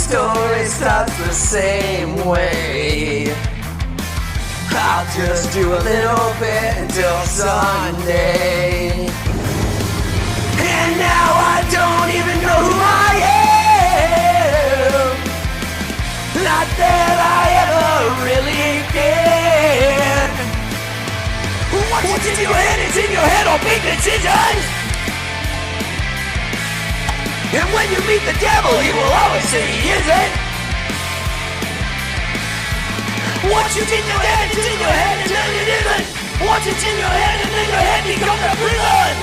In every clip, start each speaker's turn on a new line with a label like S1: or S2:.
S1: story starts the same way. I'll just do a little bit until Sunday. And now I don't even know who I am. Not that I ever really did. What's in your head? It's in your head. I'll make decisions. And when you meet the devil, he will always say he isn't. Once it's in your head, it's in your head, and then it isn't. Once it's in your head, and then your head becomes a prison.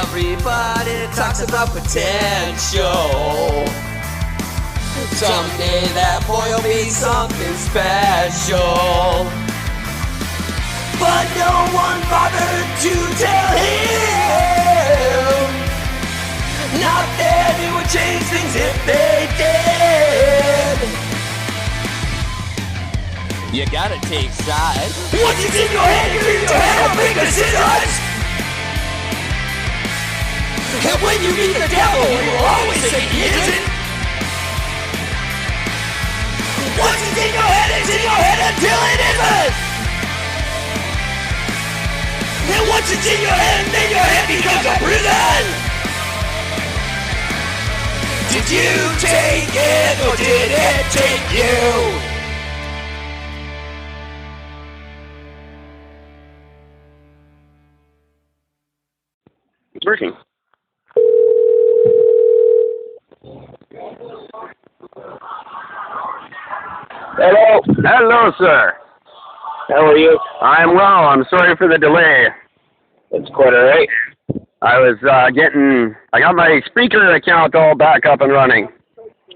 S1: Everybody talks about potential. Someday that boy will be something special. But no one bothered to tell him. Not that it would change things if they did. You gotta take sides. Once it's in your head, it's in your head, I'll make decisions. And when you meet the devil, he will always say he isn't. Once it's in your head, it's in your head until it isn't. And once it's in your head, then your head becomes a prison. Did you take it or did it take you?
S2: It's working.
S3: Hello.
S2: Hello, sir.
S3: How are you?
S2: I'm well. I'm sorry for the delay.
S3: It's quite all right.
S2: I was I got my speaker account all back up and running.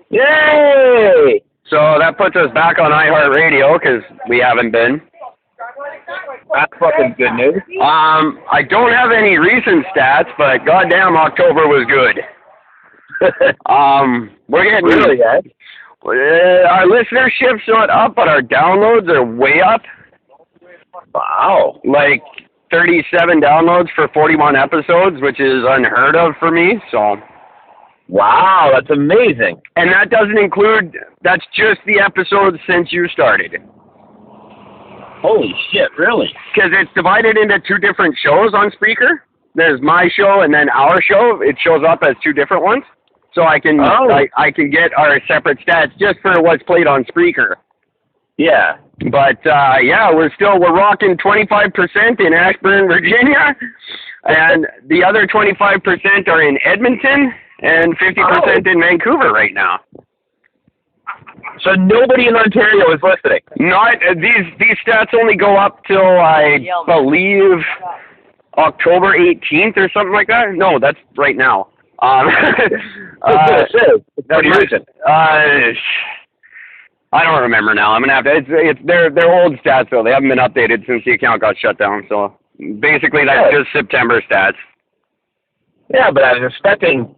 S3: Yay!
S2: So that puts us back on iHeartRadio because we haven't been.
S3: That's fucking good news.
S2: I don't have any recent stats, but goddamn, October was good. We're getting
S3: Really, eh?
S2: our listenership's not up, but our downloads are way up.
S3: Wow.
S2: Like 37 downloads for 41 episodes, which is unheard of for me. So.
S3: Wow, that's amazing.
S2: And that doesn't include. That's just the episodes since you started.
S3: Holy shit, really?
S2: Because it's divided into two different shows on Spreaker. There's my show and then our show. It shows up as two different ones. So I can I can get our separate stats just for what's played on Spreaker.
S3: Yeah.
S2: But yeah, we're rocking 25% in Ashburn, Virginia, and the other 25% are in Edmonton and 50% in Vancouver right now.
S3: So nobody in Ontario is listening.
S2: Not these stats only go up till I believe October 18th or something like that. No, that's right now.
S3: That's pretty recent.
S2: I don't remember now. I'm gonna have to. They're old stats though. They haven't been updated since the account got shut down. So basically, that's just September stats.
S3: Yeah, but I was expecting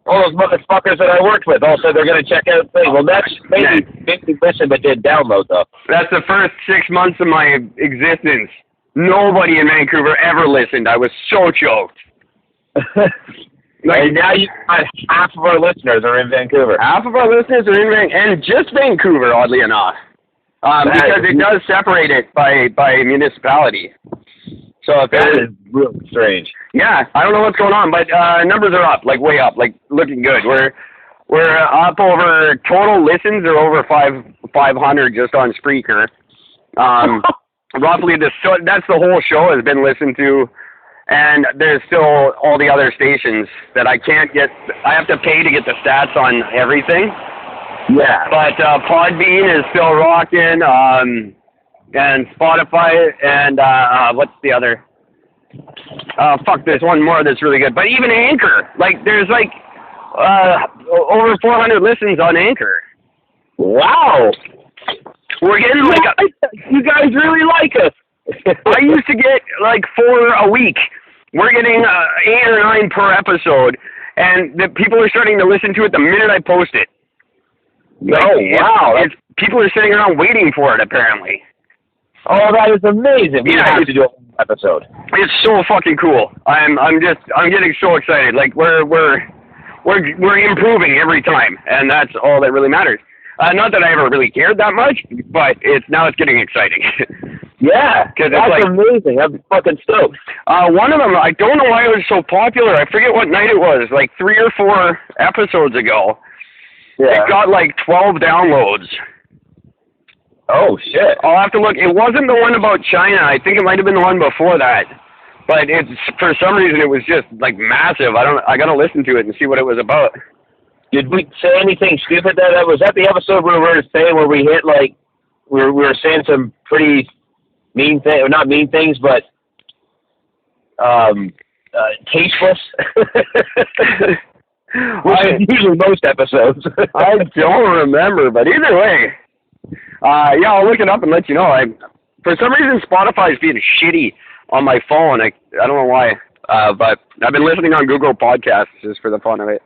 S3: all those motherfuckers that I worked with also they're gonna check out things. Well, that's maybe 50 listen, but did download though.
S2: That's the first 6 months of my existence. Nobody in Vancouver ever listened. I was so choked.
S3: And now you got half of our listeners are in Vancouver.
S2: Half of our listeners are in and just Vancouver, oddly enough, because it does separate it by municipality. So if
S3: that is really strange.
S2: Yeah, I don't know what's going on, but numbers are up, like way up, like looking good. We're up over total listens are over 500 just on Spreaker. Roughly that's the whole show has been listened to. And there's still all the other stations that I can't get. I have to pay to get the stats on everything.
S3: Yeah.
S2: But Podbean is still rocking, and Spotify, and what's the other? There's one more that's really good. But even Anchor, there's over 400 listens on Anchor.
S3: Wow.
S2: We're getting
S3: you guys really like us.
S2: I used to get 4 a week. We're getting 8 or 9 per episode, and the people are starting to listen to it the minute I post it.
S3: Wow!
S2: People are sitting around waiting for it, apparently.
S3: Oh, that is amazing! We have to do an episode.
S2: It's so fucking cool. I'm getting so excited. We're we're improving every time, and that's all that really matters. Not that I ever really cared that much, but it's getting exciting.
S3: Yeah,
S2: Cause
S3: that's
S2: like,
S3: amazing. I'm fucking stoked.
S2: One of them, I don't know why it was so popular. I forget what night it was, like 3 or 4 episodes ago.
S3: Yeah.
S2: It got like 12 downloads.
S3: Oh, shit.
S2: I'll have to look. It wasn't the one about China. I think it might have been the one before that. But it's, for some reason, it was just like massive. I gotta listen to it and see what it was about.
S3: Did we say anything stupid that was that the episode where we were saying where we hit like we were saying some pretty mean things, or not mean things, but tasteless? Which is usually most episodes.
S2: I don't remember, but either way, yeah, I'll look it up and let you know. For some reason, Spotify's being shitty on my phone. I don't know why, but I've been listening on Google Podcasts just for the fun of it.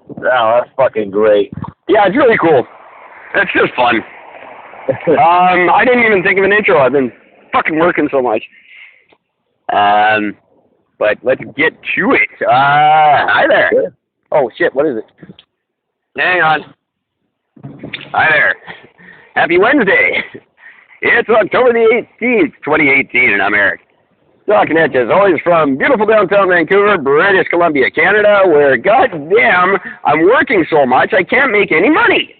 S3: Oh, that's fucking great.
S2: Yeah, it's really cool. It's just fun. I didn't even think of an intro. I've been fucking working so much. But let's get to it. Hi there.
S3: Yeah.
S2: Oh, shit, what is it? Hang on. Hi there. Happy Wednesday. It's October the 18th, 2018, and I'm Eric. Talking at you, as always, from beautiful downtown Vancouver, British Columbia, Canada, where, goddamn, I'm working so much I can't make any money.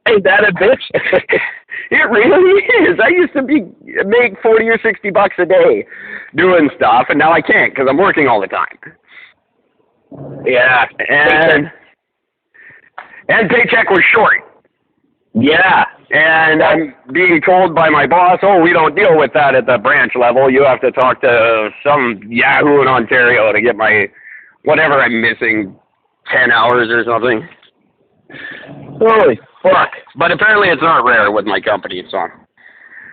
S3: Ain't that a bitch?
S2: It really is. I used to make 40 or 60 bucks a day doing stuff, and now I can't because I'm working all the time.
S3: Yeah.
S2: And paycheck was short.
S3: Yeah.
S2: And I'm being told by my boss, oh, we don't deal with that at the branch level. You have to talk to some Yahoo in Ontario to get my, whatever I'm missing, 10 hours or something.
S3: Holy fuck.
S2: But apparently it's not rare with my company, so.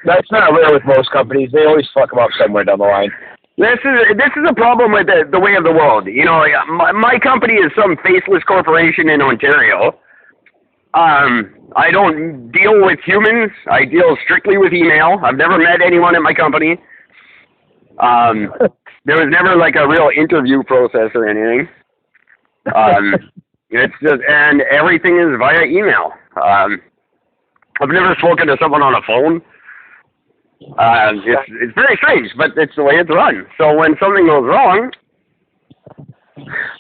S3: That's not rare with most companies. They always fuck them up somewhere down the line.
S2: This is a problem with the way of the world. You know, my company is some faceless corporation in Ontario. I don't deal with humans. I deal strictly with email. I've never met anyone at my company. There was never like a real interview process or anything. It's just, and everything is via email. I've never spoken to someone on a phone. It's very strange, but it's the way it's run. So when something goes wrong,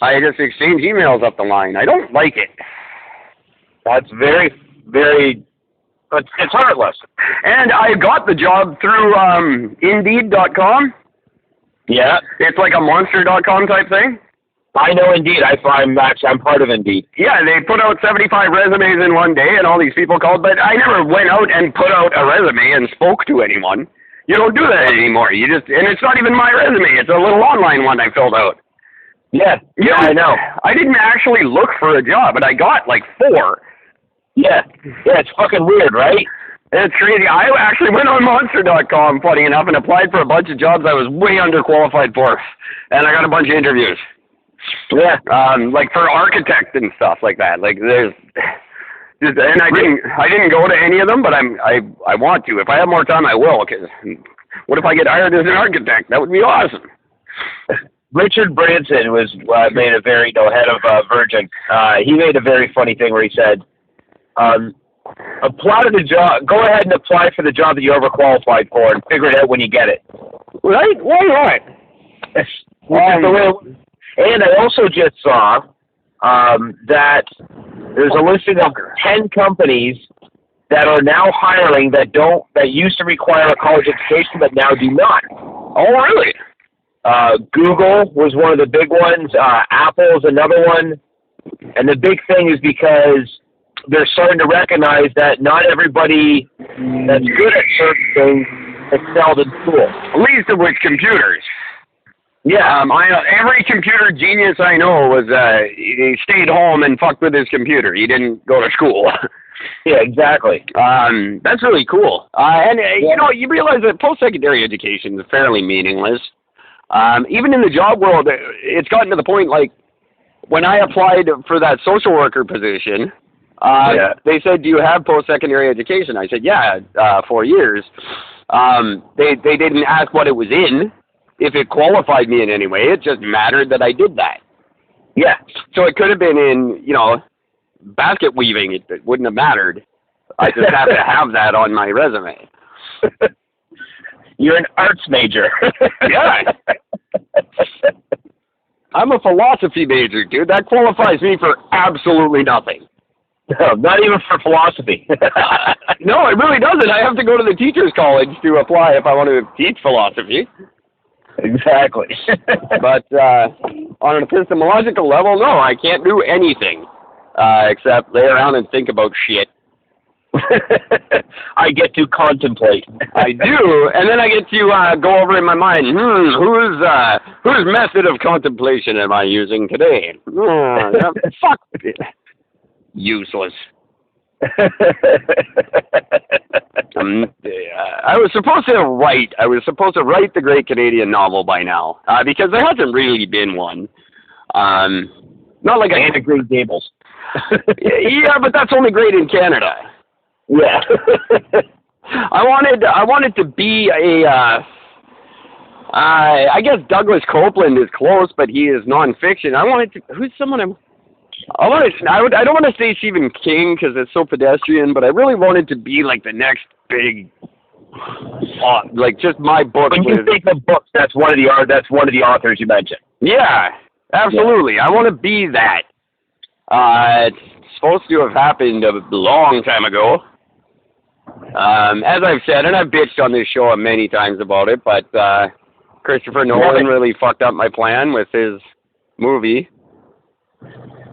S2: I just exchange emails up the line. I don't like it.
S3: That's very, very, it's heartless.
S2: And I got the job through Indeed.com.
S3: Yeah.
S2: It's like a Monster.com type thing.
S3: I know Indeed. I'm part of Indeed.
S2: Yeah, they put out 75 resumes in one day, and all these people called, but I never went out and put out a resume and spoke to anyone. You don't do that anymore. And it's not even my resume. It's a little online one I filled out.
S3: Yeah, I know.
S2: I didn't actually look for a job, but I got like 4.
S3: Yeah, it's fucking weird, right?
S2: It's crazy. I actually went on Monster.com, funny enough, and applied for a bunch of jobs I was way underqualified for, and I got a bunch of interviews.
S3: Yeah.
S2: Like for architect and stuff like that. Like and I didn't go to any of them, but I want to. If I have more time, I will. Because what if I get hired as an architect? That would be awesome.
S3: Richard Branson was made a very head of Virgin. He made a very funny thing where he said, apply to the job. Go ahead and apply for the job that you're overqualified for, and figure it out when you get it.
S2: Right? Why not?
S3: And I also just saw that there's a listing of 10 companies that are now hiring that used to require a college education but now do not.
S2: Oh, really?
S3: Google was one of the big ones. Apple is another one. And the big thing is because they're starting to recognize that not everybody that's good at certain things excelled in school.
S2: Least of which computers.
S3: Yeah.
S2: Every computer genius I know he stayed home and fucked with his computer. He didn't go to school.
S3: Yeah, exactly.
S2: That's really cool. You know, you realize that post-secondary education is fairly meaningless. Even in the job world, it's gotten to the point, like, when I applied for that social worker position, they said, do you have post-secondary education? I said, yeah, 4 years. They didn't ask what it was in. if it qualified me in any way. It just mattered that I did that.
S3: Yeah.
S2: So it could have been in, basket weaving. It wouldn't have mattered. I just have to have that on my resume.
S3: You're an arts major.
S2: Yeah. I'm a philosophy major, dude. That qualifies me for absolutely nothing.
S3: No, not even for philosophy.
S2: No, it really doesn't. I have to go to the teacher's college to apply if I want to teach philosophy.
S3: Exactly.
S2: But on an epistemological level, no, I can't do anything except lay around and think about shit.
S3: I get to contemplate.
S2: I do, and then I get to go over in my mind, whose method of contemplation am I using today? Fuck. Useless. I was supposed to write. I was supposed to write the Great Canadian Novel by now, because there hasn't really been one. Not like
S3: and a Green Gables.
S2: Yeah, but that's only great in Canada.
S3: Yeah.
S2: I wanted to be a. I guess Douglas Copeland is close, but he is nonfiction. I wanted to. Who's someone I'm. I don't want to say Stephen King because it's so pedestrian, but I really wanted to be like the next big, like just my book.
S3: When you think of books, that's one of the authors you mentioned.
S2: Yeah, absolutely. Yeah. I want to be that. It's supposed to have happened a long time ago. As I've said, and I've bitched on this show many times about it, but Christopher Nolan really fucked up my plan with his movie.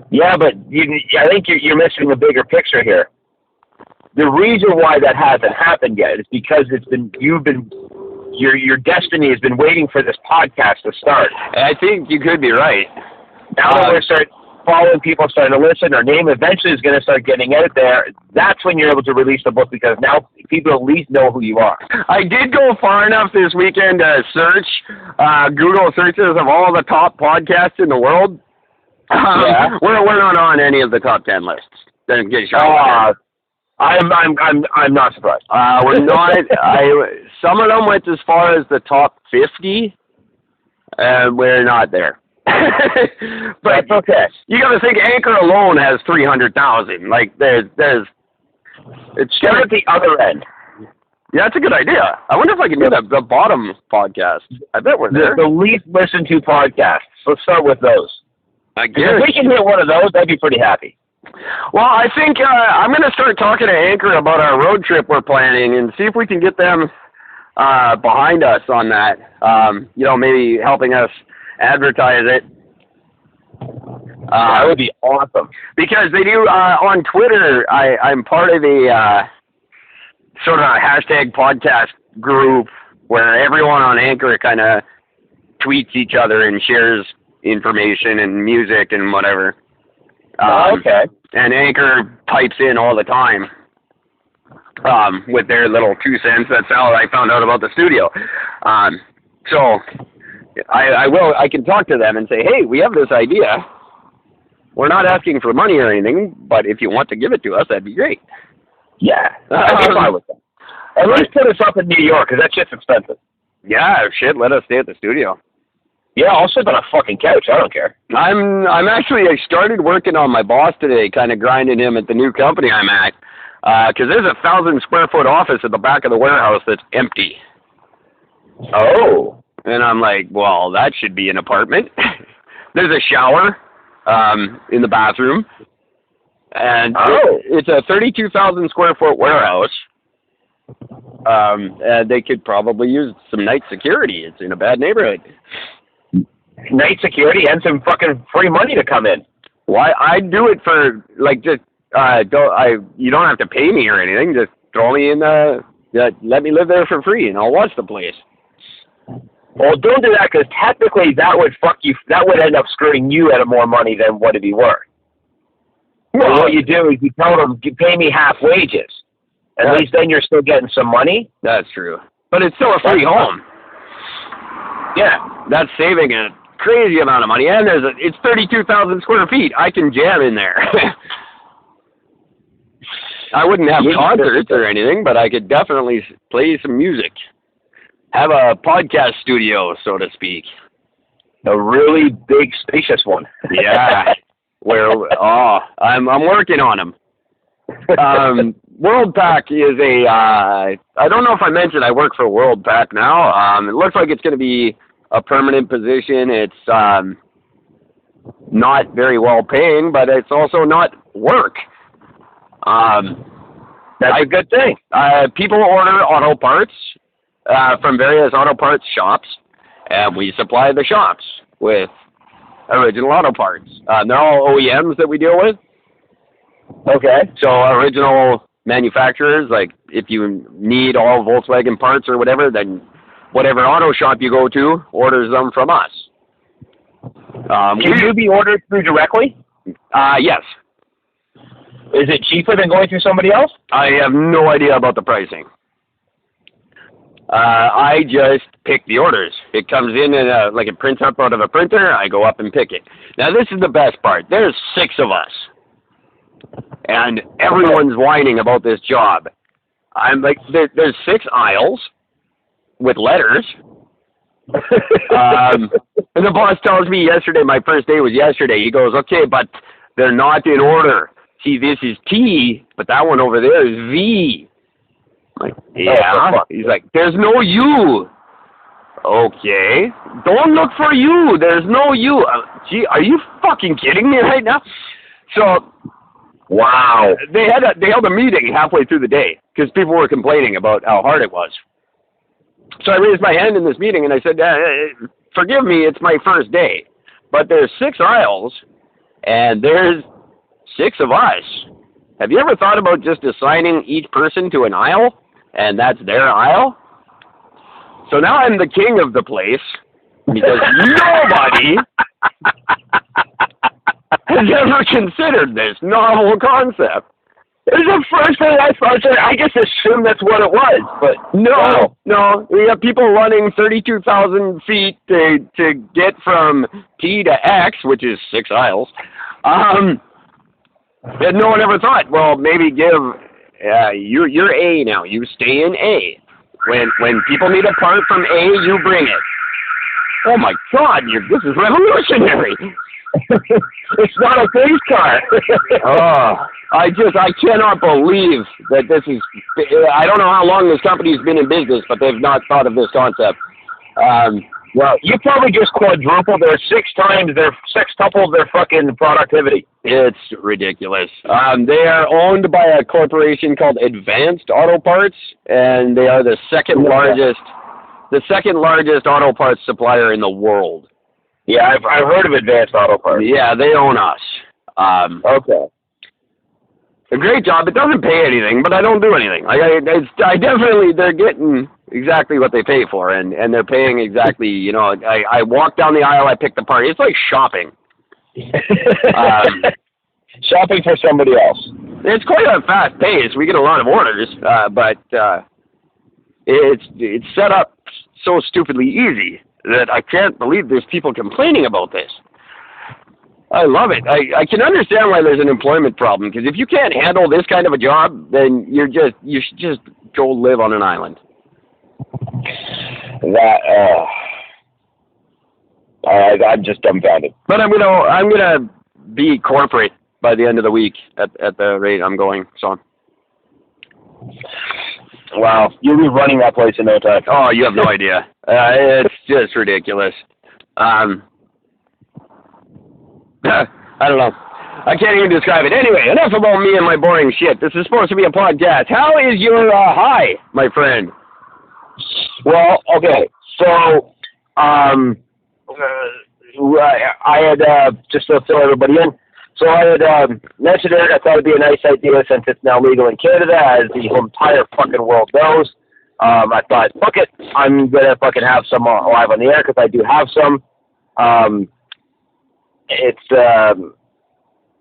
S3: Yeah, but I think you're missing the bigger picture here. The reason why that hasn't happened yet is because your destiny has been waiting for this podcast to start.
S2: I think you could be right.
S3: Now that we're starting following people, starting to listen, our name eventually is going to start getting out there. That's when you're able to release the book, because now people at least know who you are. I did go far enough this weekend to search Google searches of all the top podcasts in the world. Yeah.
S2: We're not on any of the top 10 lists.
S3: I'm not surprised.
S2: We're not. Some of them went as far as the top 50, and we're not there. But
S3: that's okay.
S2: You got to think Anchor alone has 300,000. Like it's
S3: Start at the other end.
S2: Yeah, that's a good idea. I wonder if I can do the bottom podcast. I bet we're there.
S3: The least listened to podcasts. Let's start with those.
S2: I guess.
S3: If we can hit one of those, I'd be pretty happy.
S2: Well, I think I'm going to start talking to Anchor about our road trip we're planning and see if we can get them behind us on that. Maybe helping us advertise it.
S3: That would be awesome.
S2: Because they do, on Twitter, I'm part of a sort of a hashtag podcast group where everyone on Anchor kind of tweets each other and shares information and music and whatever.
S3: Okay.
S2: And Anchor pipes in all the time with their little 2 cents. That's how I found out about the studio. So I can talk to them and say, hey, we have this idea. We're not asking for money or anything, but if you want to give it to us, that'd be great.
S3: Yeah, I'd be fine with that. At least put us up in New York, because that shit's expensive.
S2: Yeah, shit, let us stay at the studio.
S3: Yeah, I'll sit on a fucking couch. I don't care.
S2: I started working on my boss today, kind of grinding him at the new company I'm at, because there's a 1,000 square foot office at the back of the warehouse that's empty.
S3: Oh.
S2: And I'm like, well, that should be an apartment. There's a shower in the bathroom, and it's a 32,000 square foot warehouse. And they could probably use some night security. It's in a bad neighborhood.
S3: Night security and some fucking free money to come in.
S2: Why? I'd do it for like just you don't have to pay me or anything. Just throw me in let me live there for free, and I'll watch the place.
S3: Well, don't do that, because technically that would fuck you. That would end up screwing you out of more money than what it'd be worth. Well, what you do is you tell them, you pay me half wages. At least then you're still getting some money.
S2: That's true. But it's still a free home.
S3: Yeah.
S2: That's saving a crazy amount of money. And it's 32,000 square feet. I can jam in there. I wouldn't have concerts or anything, but I could definitely play some music. have a podcast studio, so to speak.
S3: A really big, spacious one.
S2: Yeah. I'm working on them. WorldPack is I don't know if I mentioned I work for WorldPack now. It looks like it's going to be a permanent position. It's not very well paying, but it's also not work.
S3: That's a good thing.
S2: People order auto parts from various auto parts shops, and we supply the shops with original auto parts. They're all OEMs that we deal with.
S3: Okay.
S2: So original manufacturers, like if you need all Volkswagen parts or whatever, then whatever auto shop you go to orders them from us.
S3: Can you be ordered through directly?
S2: Yes.
S3: Is it cheaper than going through somebody else?
S2: I have no idea about the pricing. I just pick the orders. It comes in like it prints up out of a printer. I go up and pick it. Now this is the best part. There's 6 of us. And everyone's whining about this job. I'm like, there's 6 aisles with letters. And the boss tells me yesterday, my first day was yesterday. He goes, okay, but they're not in order. See, this is T, but that one over there is V. I'm like, yeah. He's like, there's no U. Okay. Don't look for U. There's no U. Gee, are you fucking kidding me right now? So...
S3: Wow.
S2: They held a meeting halfway through the day because people were complaining about how hard it was. So I raised my hand in this meeting and I said, forgive me, it's my first day, but there's 6 aisles and there's 6 of us. Have you ever thought about just assigning each person to an aisle and that's their aisle? So now I'm the king of the place because nobody has ever considered this novel concept.
S3: It's the first thing I thought. I just assumed that's what it was, but
S2: no. We have people running 32,000 feet to get from T to X, which is 6 aisles. And no one ever thought, well, maybe give you're A now. You stay in A. When people need a part from A, you bring it. Oh my God, this is revolutionary.
S3: It's not a police car.
S2: I cannot believe that this is. I don't know how long this company's been in business, but they've not thought of this concept.
S3: Well, you probably just quadrupled their 6 sextupled their fucking productivity.
S2: It's ridiculous. They are owned by a corporation called Advanced Auto Parts, and they are the second largest auto parts supplier in the world.
S3: Yeah, I've heard of Advanced Auto Parts.
S2: Yeah, they own us.
S3: Okay.
S2: A great job. It doesn't pay anything, but I don't do anything. They're getting exactly what they pay for, and they're paying exactly, I walk down the aisle, I pick the part. It's like shopping.
S3: Shopping for somebody else.
S2: It's quite a fast pace. We get a lot of orders, but it's set up so stupidly easy that I can't believe there's people complaining about this. I love it. I can understand why there's an employment problem, because if you can't handle this kind of a job, then you should just go live on an island.
S3: I'm just dumbfounded.
S2: But I'm gonna be corporate by the end of the week at the rate I'm going. So.
S3: Wow, you'll be running that place in no time.
S2: Oh, you have no idea. It's just ridiculous. I don't know. I can't even describe it. Anyway, enough about me and my boring shit. This is supposed to be a podcast. How is your hi, my friend?
S3: Well, okay. So, I had, just to fill everybody in, so I had mentioned it. I thought it'd be a nice idea since it's now legal in Canada, as the entire fucking world knows. I thought, fuck it, I'm gonna fucking have some live on the air, because I do have some.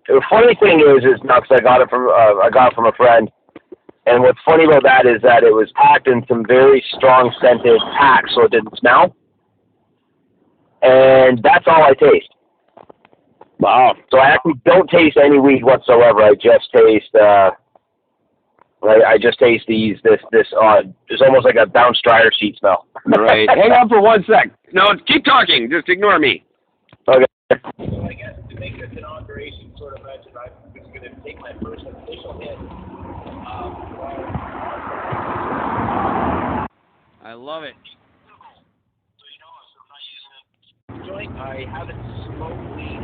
S3: The funny thing is now, because I got it from a friend, and what's funny about that is that it was packed in some very strong scented packs, so it didn't smell. And that's all I taste.
S2: Wow.
S3: So I actually don't taste any weed whatsoever. I just taste I just taste this it's almost like a bounced dryer sheet smell.
S2: Right. Hang on for 1 sec. No, keep talking. Just ignore me.
S3: Okay.
S4: So I guess to make this inauguration sort of mention, I'm just going to take my first official hit.
S2: I love it.
S4: So you know, so I'm not using a joint. I haven't smoked weed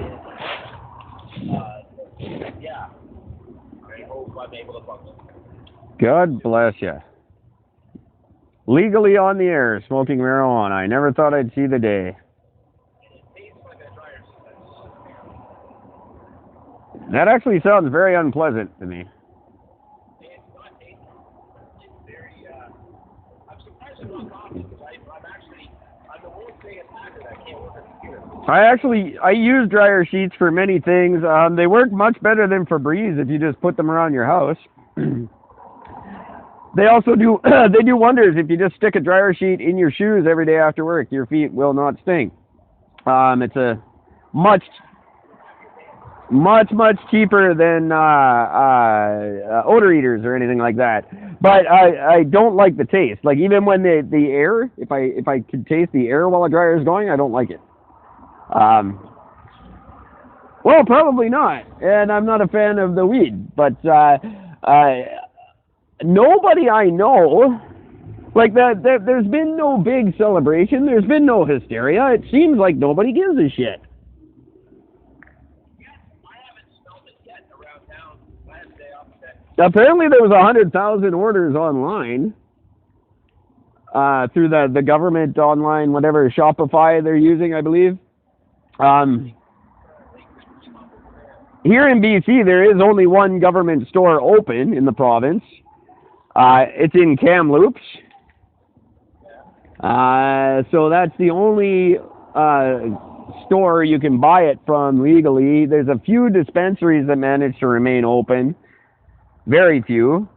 S4: in, yeah. I hope I'm able to function.
S2: God bless you. Legally on the air, smoking marijuana. I never thought I'd see the day.
S4: It tastes like a dryer sheet.
S2: That actually sounds very unpleasant to me.
S4: It's not tasty. It's very, I'm surprised I'm not coughing because I'm the worst thing at theater that can't work a computer.
S2: I use dryer sheets for many things. They work much better than Febreze if you just put them around your house. They also do they do wonders if you just stick a dryer sheet in your shoes every day after work. Your feet will not stink. It's a much cheaper than odor eaters or anything like that. But I don't like the taste. Like even when the air, if I could taste the air while a dryer is going, I don't like it. Well, probably not. And I'm not a fan of the weed, but nobody I know, like there's been no big celebration. There's been no hysteria. It seems like nobody gives a shit.
S4: I haven't smelled it yet around town last day off of that.
S2: Apparently there was 100,000 orders online through the government online, whatever, Shopify they're using, I believe. Here in BC, there is only one government store open in the province. It's in Kamloops. So that's the only store you can buy it from legally. There's a few dispensaries that manage to remain open. Very few.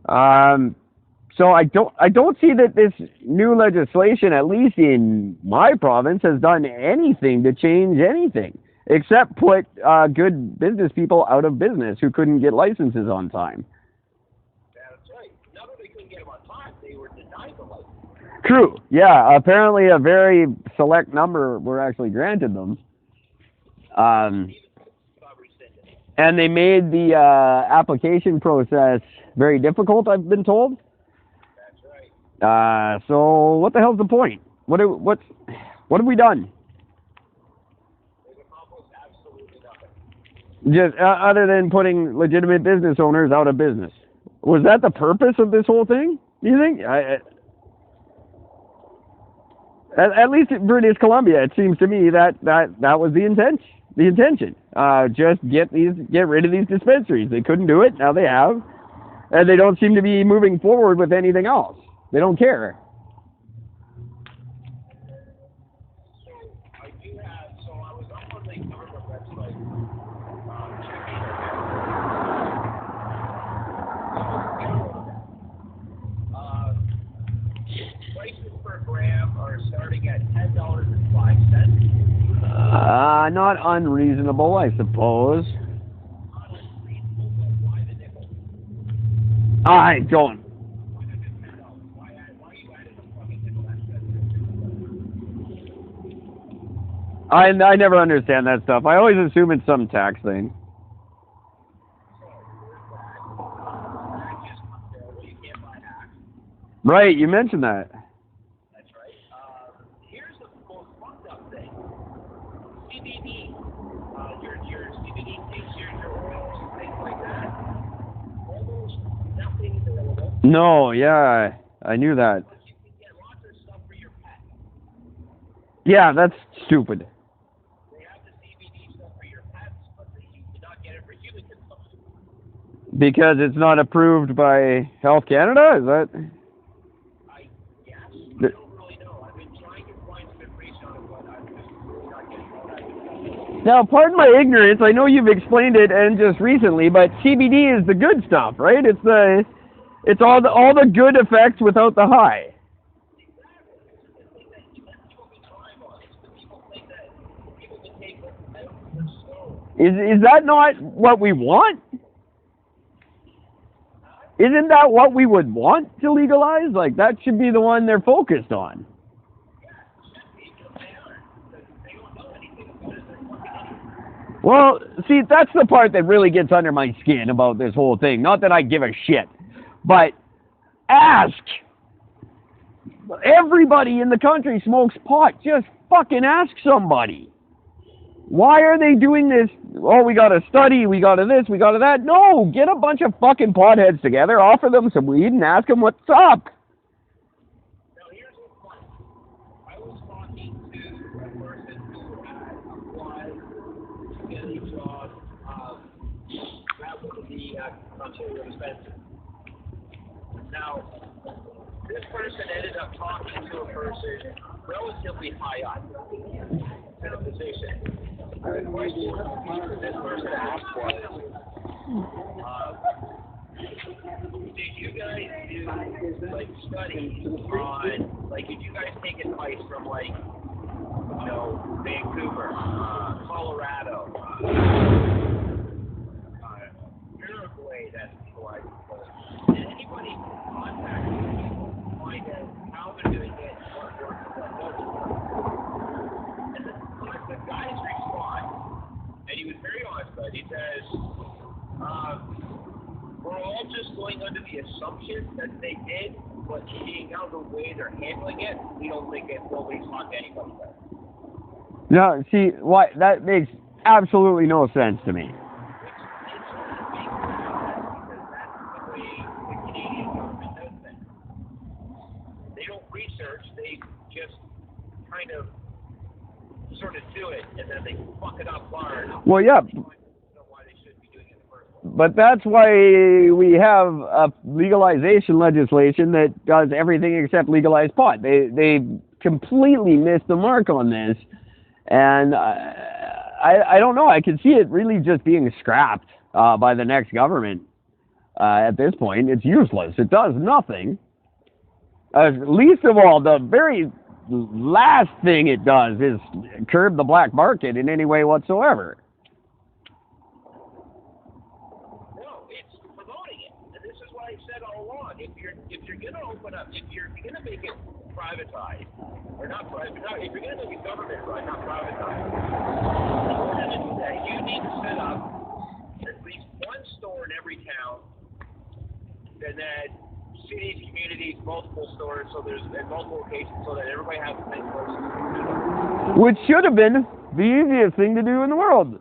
S2: So I don't see that this new legislation, at least in my province, has done anything to change anything, except put good business people out of business who couldn't get licenses on time.
S4: That's right. Not that they couldn't get them on time, they were denied the license.
S2: True. Yeah. Apparently, a very select number were actually granted them. And they made the application process very difficult, I've been told.
S4: That's right.
S2: So what the hell's the point? What have we done?
S4: They've accomplished absolutely nothing.
S2: Just other than putting legitimate business owners out of business. Was that the purpose of this whole thing? Do you think? At least in British Columbia, it seems to me that was the intention. Just get rid of these dispensaries. They couldn't do it. Now they have, and they don't seem to be moving forward with anything else. They don't care.
S4: I was up on the government website, checking prices per gram are starting at $10.05.
S2: Not unreasonable, I suppose.
S4: Not unreasonable, but why the nickel?
S2: I don't.
S4: Why the $10? Why you added a fucking nickel?
S2: I never understand that stuff. I always assume it's some tax thing. Right, you mentioned that.
S4: That's right. Here's the most fucked up thing. CBD, your CBD tinctures, your oils, things like that. Almost nothing available.
S2: No, yeah, I knew that.
S4: But you can get lots of stuff for your pet.
S2: Yeah, that's stupid.
S4: They have the CBD stuff for your pets, but you cannot get it for human consumption.
S2: Because it's not approved by Health Canada, is that?
S4: I don't really know. I've been trying to find some information on it, but I'm just really not getting all that.
S2: Now, pardon my ignorance. I know you've explained it and just recently, but CBD is the good stuff, right? It's all the good effects without the high. Is that not what we want?
S5: Isn't that what we would want to legalize? Like, that should be the one they're focused on. Well, see, that's the part that really gets under my skin about this whole thing. Not that I give a shit, but ask. Everybody in the country smokes pot. Just fucking ask somebody. Why are they doing this? Oh, we got to study, we got to this, we got to that. No, get a bunch of fucking potheads together, offer them some weed, and ask them what's up.
S4: Now, here's what's funny. I was talking to a person who had applied to get a job at one of the Ontario dispensaries. Now, this person ended up talking to a person relatively high up in a position. The question this person asked was, did you guys do, like, studies on, like, did you guys take advice from, like, you know, Vancouver, Colorado, Uruguay, that's why. Did anybody contact you to find out how they're doing it, what works, what doesn't work? And the guy's response, and he was very honest about it, he says, we're all just going under the assumption that they did, but seeing how the way they're handling it, we don't think it nobody's talked to anybody about it.
S5: No, see, why that makes absolutely no sense to me.
S4: They don't research, they just kind of sort of do it, and then they fuck it up hard.
S5: Well, yeah. But that's why we have a legalization legislation that does everything except legalize pot. They completely missed the mark on this, and I don't know. I can see it really just being scrapped by the next government. At this point, it's useless. It does nothing. Least of all, the very last thing it does is curb the black market in any way whatsoever.
S4: No, it's promoting it. And this is what I said all along. If you're going to open up, if you're going to make it privatized, or not privatized, if you're going to make it government run, not privatized, in order to do that, you need to set up at least one store in every town, and then cities, communities, multiple stores, so there's in multiple locations, so that everybody has the same place.
S5: Which should have been the easiest thing to do in the world.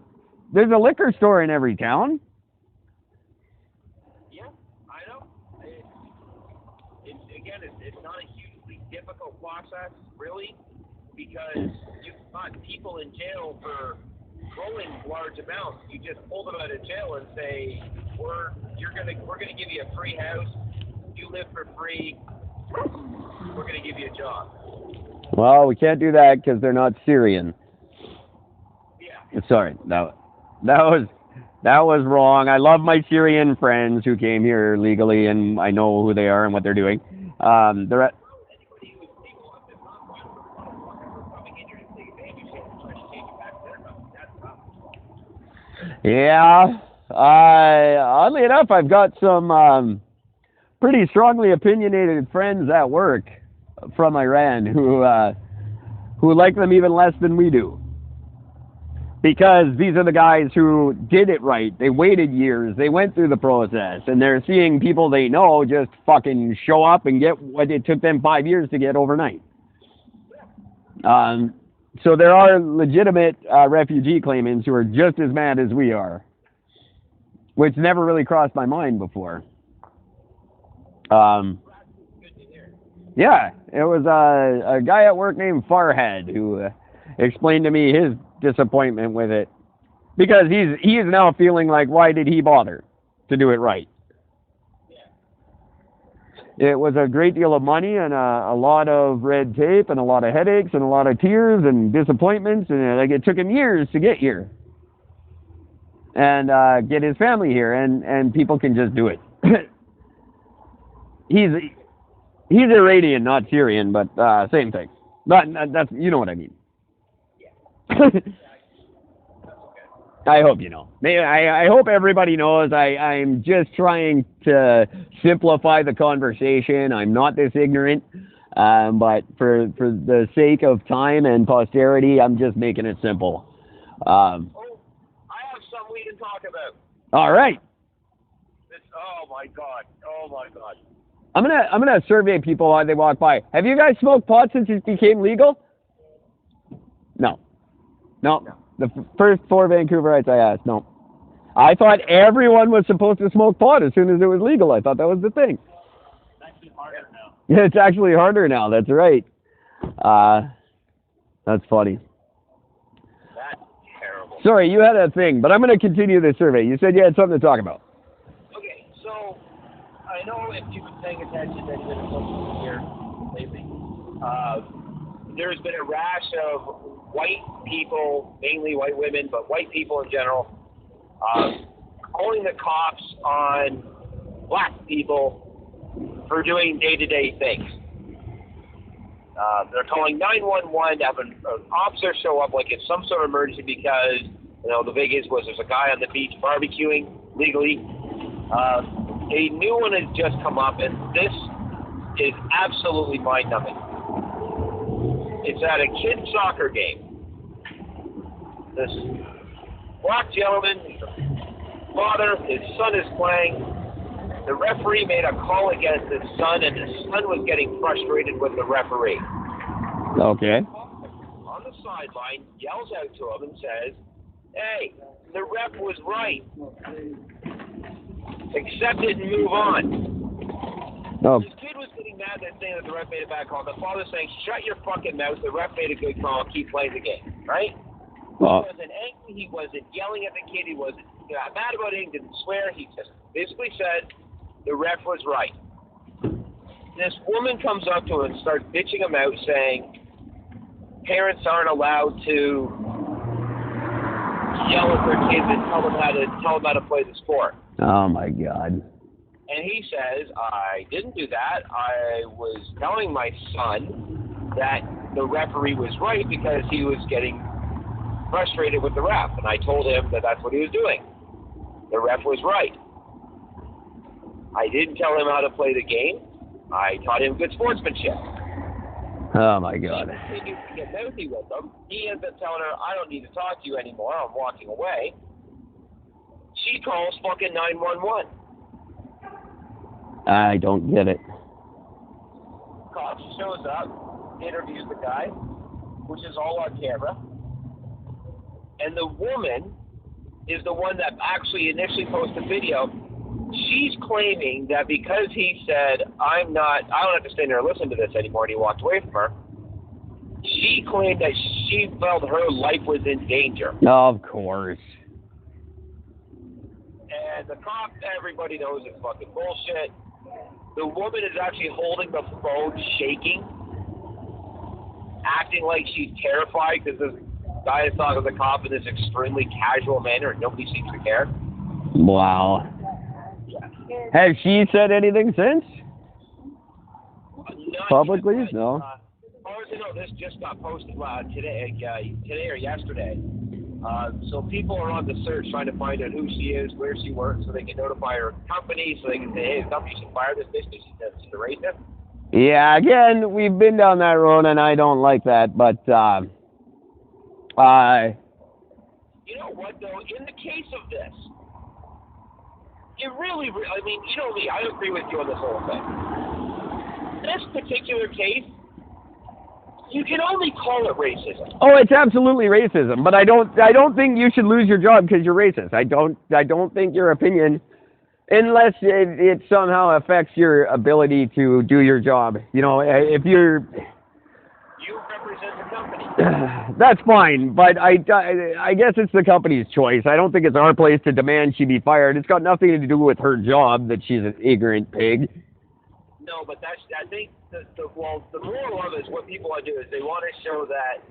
S5: There's a liquor store in every town.
S4: Yeah, I know. It's not a hugely difficult process, really, because you've got people in jail for growing large amounts. You just pull them out of jail and say, we're gonna give you a free house. You live for free. We're gonna give you a job.
S5: Well, we can't do that because they're not Syrian.
S4: Yeah.
S5: Sorry, that was wrong. I love my Syrian friends who came here legally, and I know who they are and what they're doing. They're at,
S4: Anybody who's legal up and not coming in here to take advantage of it and try to change it back to their company, that's not what's wrong.
S5: yeah. Oddly enough, I've got some pretty strongly opinionated friends at work from Iran who like them even less than we do. Because these are the guys who did it right. They waited years. They went through the process. And they're seeing people they know just fucking show up and get what it took them 5 years to get overnight. So there are legitimate refugee claimants who are just as mad as we are. Which never really crossed my mind before. Yeah, it was a guy at work named Farhad who explained to me his disappointment with it, because he is now feeling like, why did he bother to do it right? It was a great deal of money and a lot of red tape and a lot of headaches and a lot of tears and disappointments, and like it took him years to get here and get his family here, and people can just do it. He's Iranian, not Syrian, but same thing. But that's, you know what I mean.
S4: Yeah. That's okay.
S5: I hope you know. I hope everybody knows I'm just trying to simplify the conversation. I'm not this ignorant. But for the sake of time and posterity, I'm just making it simple.
S4: I have some we can talk about.
S5: All right.
S4: Oh my God.
S5: I'm gonna survey people while they walk by. Have you guys smoked pot since it became legal? No. The first 4 Vancouverites I asked, no. I thought everyone was supposed to smoke pot as soon as it was legal. I thought that was the thing.
S4: It's actually harder now.
S5: Yeah, it's actually harder now. That's right. That's funny.
S4: That's terrible.
S5: Sorry, you had a thing, but I'm going to continue this survey. You said you had something to talk about.
S4: Okay, so I know if you've been paying attention to any of the social media lately, there's been a rash of white people, mainly white women, but white people in general, calling the cops on black people for doing day-to-day things. They're calling 911 to have an officer show up like it's some sort of emergency because, the biggest was there's a guy on the beach barbecuing legally. A new one has just come up, and this is absolutely mind-numbing. It's at a kid's soccer game. This black gentleman, father, his son is playing. The referee made a call against his son, and his son was getting frustrated with the referee.
S5: Okay.
S4: On the sideline, yells out to him and says, "Hey, the ref was right. Accept it and move on."
S5: Oh.
S4: This kid was getting mad that saying that the ref made a bad call. The father's saying, "Shut your fucking mouth. The ref made a good call. Keep playing the game." Right?
S5: Well,
S4: He wasn't angry. He wasn't yelling at the kid. He wasn't mad about it. He didn't swear. He just basically said the ref was right. This woman comes up to him and starts bitching him out, saying parents aren't allowed to yell at their kids and tell them how to play the sport.
S5: oh my God.
S4: And he says, "I didn't do that. I was telling my son that the referee was right because he was getting frustrated with the ref. And I told him that that's what he was doing. The ref was right. I didn't tell him how to play the game. I taught him good sportsmanship."
S5: Oh my God.
S4: He continues to get mouthy with him. He ends up telling her, "I don't need to talk to you anymore. I'm walking away." She calls fucking 911.
S5: I don't get it.
S4: Cop shows up, interviews the guy, which is all on camera. And the woman is the one that actually initially posted the video. She's claiming that because he said, I don't have to stand there and listen to this anymore, and he walked away from her, she claimed that she felt her life was in danger.
S5: Of course.
S4: And the cop, everybody knows it's fucking bullshit. The woman is actually holding the phone, shaking, acting like she's terrified because this guy is talking to the cop in this extremely casual manner and nobody seems to care.
S5: Wow. Has she said anything since? Publicly?
S4: Yet,
S5: No.
S4: this just got posted today or yesterday. So people are on the search trying to find out who she is, where she works, so they can notify her company, so they can say, hey, the company should fire this bitch because she's a racist.
S5: Yeah, again, we've been down that road, and I don't like that, but,
S4: You know what, though? In the case of this, it really, I mean, you know me, I agree with you on this whole thing. This particular case, you can only call it racism.
S5: Oh, it's absolutely racism, but I don't think you should lose your job because you're racist. I don't think your opinion, unless it somehow affects your ability to do your job. You know, if you're...
S4: You represent the company.
S5: That's fine, but I guess it's the company's choice. I don't think it's our place to demand she be fired. It's got nothing to do with her job that she's an ignorant pig.
S4: No, but I think the moral of it is what people want to do is they want to show that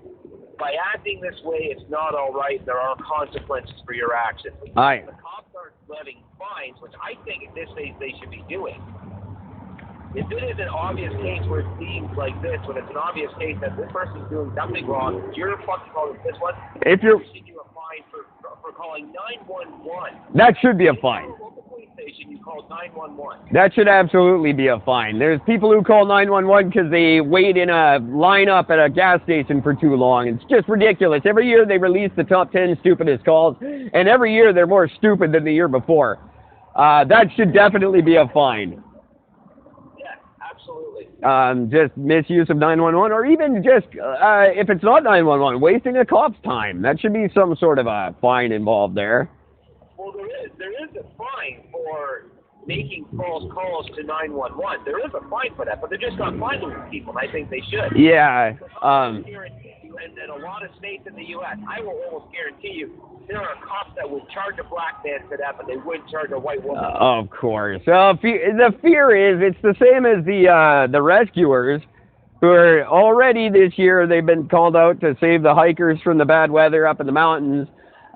S4: by acting this way, it's not all right. There are consequences for your actions.
S5: Aye.
S4: The cops aren't levying fines, which I think at this stage they should be doing. If it is an obvious case where it seems like this, when it's an obvious case that this person's doing something wrong, you're fucking calling this one.
S5: If you're...
S4: should do a fine for for calling 911.
S5: That should be a fine.
S4: Local police station, you call 911.
S5: That should absolutely be a fine. There's people who call 911 because they wait in a lineup at a gas station for too long. It's just ridiculous. Every year they release the top 10 stupidest calls, and every year they're more stupid than the year before. That should definitely be a fine.
S4: Yeah, absolutely.
S5: Just misuse of 911, or even just, if it's not 911, wasting a cop's time. That should be some sort of a fine involved there.
S4: Well, there is a fine for making false calls to 911. There is a fine for that, but they're just not finding these people, and I think they should.
S5: Yeah.
S4: And in a lot of states in the U.S., I will almost guarantee you, there are cops that would charge a black man for that, but they wouldn't charge a white woman.
S5: Of course. The fear is it's the same as the rescuers, who are already this year, they've been called out to save the hikers from the bad weather up in the mountains,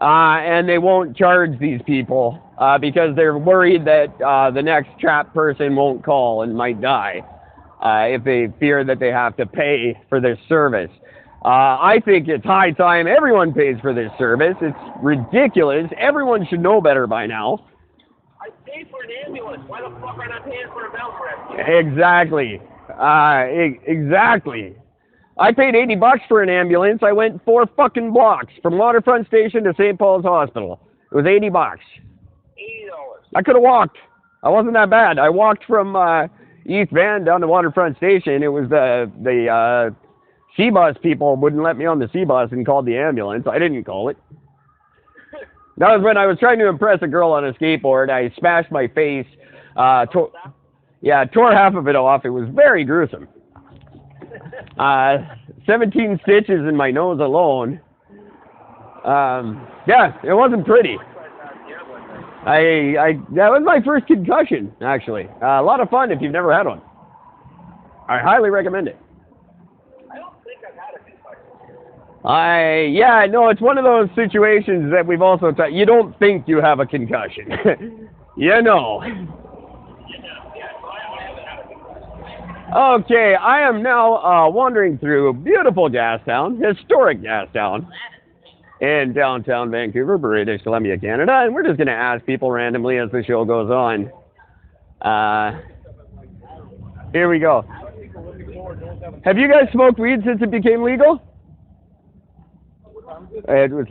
S5: and they won't charge these people because they're worried that the next trapped person won't call and might die if they fear that they have to pay for their service. I think it's high time everyone pays for this service. It's ridiculous. Everyone should know better by now.
S4: I paid for an ambulance. Why the fuck aren't I paying for a mountain rescue?
S5: Exactly. Exactly. I paid $80 for an ambulance. I went 4 fucking blocks from Waterfront Station to St. Paul's Hospital. It was $80.
S4: $80.
S5: I could have walked. I wasn't that bad. I walked from East Van down to Waterfront Station. It was the C-Bus people wouldn't let me on the C-Bus and called the ambulance. I didn't call it. That was when I was trying to impress a girl on a skateboard. I smashed my face. Tore half of it off. It was very gruesome. 17 stitches in my nose alone. Yeah, it wasn't pretty. That was my first concussion, actually. A lot of fun if you've never had one. I highly recommend it.
S4: I don't think I've had a concussion.
S5: It's one of those situations that we've also you don't think you have a concussion. You know. Okay, I am now wandering through beautiful Gastown, historic Gastown, in downtown Vancouver, British Columbia, Canada, and we're just going to ask people randomly as the show goes on. Here we go. Have you guys smoked weed since it became legal? It was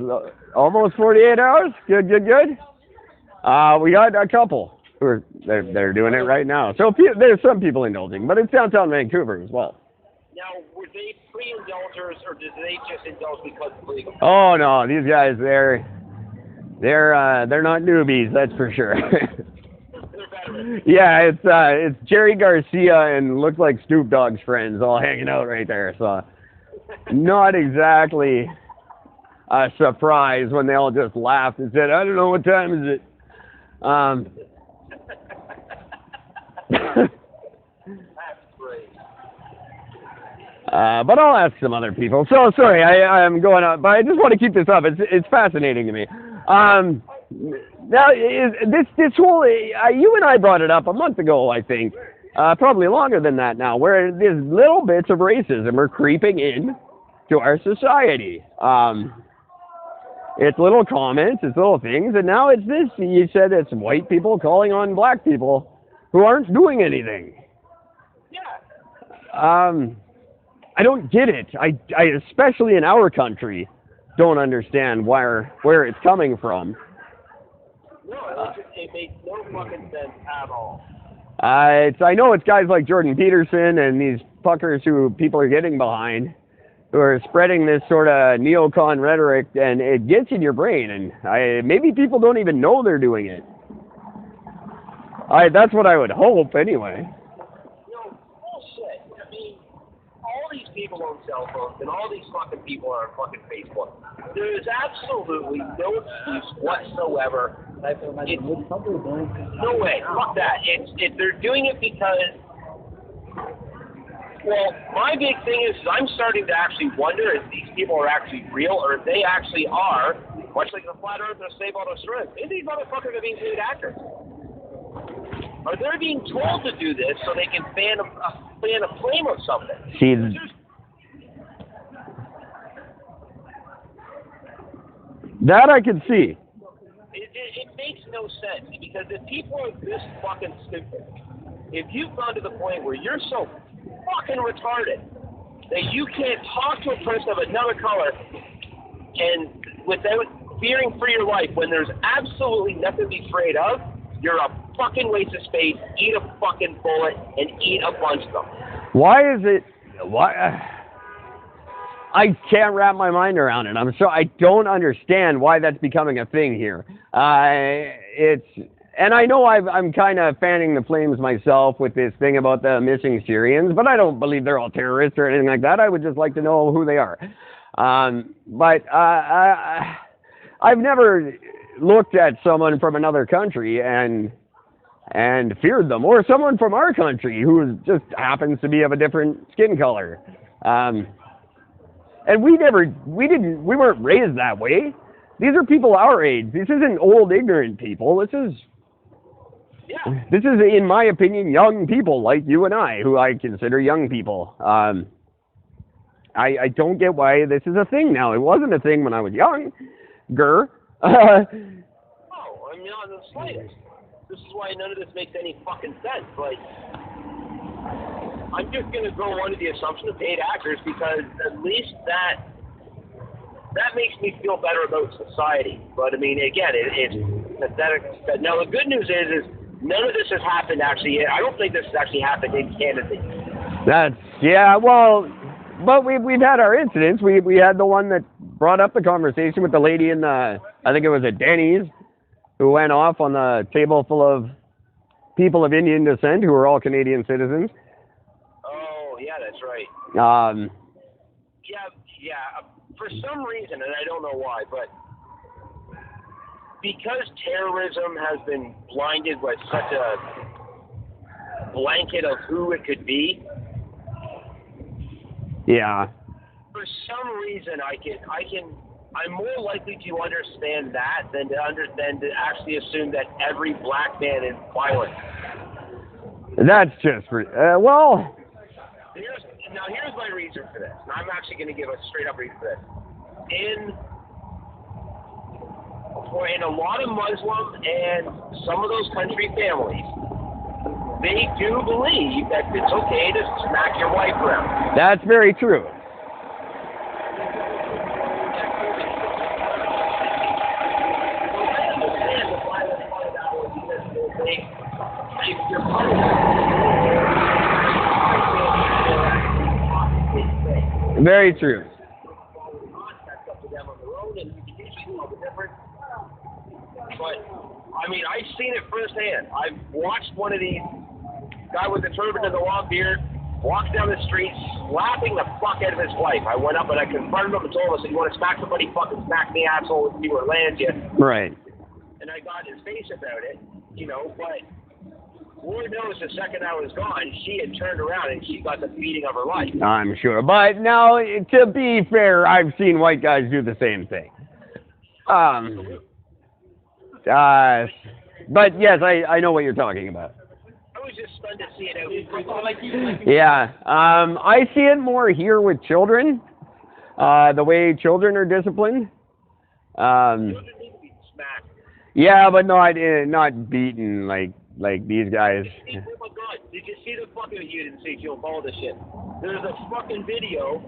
S5: almost 48 hours. Good. We got a couple who are they're doing it right now. So there's some people indulging, but it's downtown Vancouver as well.
S4: Now, were they pre-indulgers, or did they just indulge because it's legal?
S5: Oh no, these guys they're not newbies, that's for sure.
S4: They're veterans.
S5: Yeah, it's Jerry Garcia and looks like Snoop Dogg's friends all hanging out right there. So not exactly a surprise when they all just laughed and said, "I don't know what time is it."
S4: That's great.
S5: But I'll ask some other people. So sorry, I'm going on, but I just want to keep this up. It's fascinating to me. Now this whole you and I brought it up a month ago, I think, probably longer than that now, where these little bits of racism are creeping in to our society. It's little comments, it's little things, and now it's this. You said it's white people calling on black people who aren't doing anything.
S4: Yeah.
S5: I don't get it. I especially in our country, don't understand where it's coming from.
S4: No, it makes no fucking sense at all.
S5: I know it's guys like Jordan Peterson and these fuckers who people are getting behind, who are spreading this sort of neocon rhetoric, and it gets in your brain, and maybe people don't even know they're doing it. That's what I would hope, anyway.
S4: Bullshit. I mean, all these people on cell phones, and all these fucking people are on fucking Facebook. There is absolutely no excuse whatsoever. No way. Fuck that. They're doing it because... Well, my big thing is I'm starting to actually wonder if these people are actually real, or if they actually are, much like the flat earthers say about Australia. Maybe these motherfuckers are being paid actors. Or they're being told to do this so they can fan a flame of something.
S5: See, that I can see.
S4: makes no sense, because if people are this fucking stupid, if you've gone to the point where you're so fucking retarded that you can't talk to a person of another color and without fearing for your life when there's absolutely nothing to be afraid of, you're a fucking waste of space. Eat a fucking bullet and eat a bunch of them.
S5: Why is it? Why? I can't wrap my mind around it. I don't understand why that's becoming a thing here. And I know I'm kind of fanning the flames myself with this thing about the missing Syrians, but I don't believe they're all terrorists or anything like that. I would just like to know who they are. But I've never looked at someone from another country and feared them, or someone from our country who just happens to be of a different skin color. And we weren't raised that way. These are people our age. This isn't old, ignorant people. This is, in my opinion, young people like you and I, who I consider young people. I don't get why this is a thing now. It wasn't a thing when I was young.
S4: No, I'm not in the slightest. This is why none of this makes any fucking sense. Like, I'm just going to go under the assumption of paid actors, because at least that makes me feel better about society. But, I mean, again, it's pathetic. Now, the good news is none of this has happened actually yet. I don't think this has actually happened in Canada.
S5: Well, but we've had our incidents. We had the one that brought up the conversation with the lady in the, I think it was at Denny's, who went off on the table full of people of Indian descent who were all Canadian citizens.
S4: Oh, yeah, that's right. For some reason, and I don't know why, but because terrorism has been blinded with such a blanket of who it could be.
S5: Yeah.
S4: For some reason, I'm more likely to understand that than to actually assume that every black man is violent.
S5: That's just well.
S4: Here's my reason for this. And I'm actually going to give a straight up reason for this. In a lot of Muslim and some of those country families, they do believe that it's okay to smack your wife around.
S5: That's very true. Very true.
S4: But, I mean, I've seen it firsthand. I've watched one of these guy with the turban and the long beard walk down the street slapping the fuck out of his wife. I went up and I confronted him and told him, I said, you want to smack somebody, fucking smack me, asshole, if you or land you.
S5: Right.
S4: And I got in his face about it, but Lord knows the second I was gone, she had turned around and she got the beating of her life.
S5: I'm sure. But now, to be fair, I've seen white guys do the same thing. But yes, I know what you're talking about.
S4: I was just stunned to see it out.
S5: Yeah. I see it more here with children. The way children are disciplined.
S4: Children need to be smacked.
S5: Yeah, but not beaten like these guys.
S4: Oh my God! Did you see the fucking? You didn't see. You'll follow this shit. There's a fucking video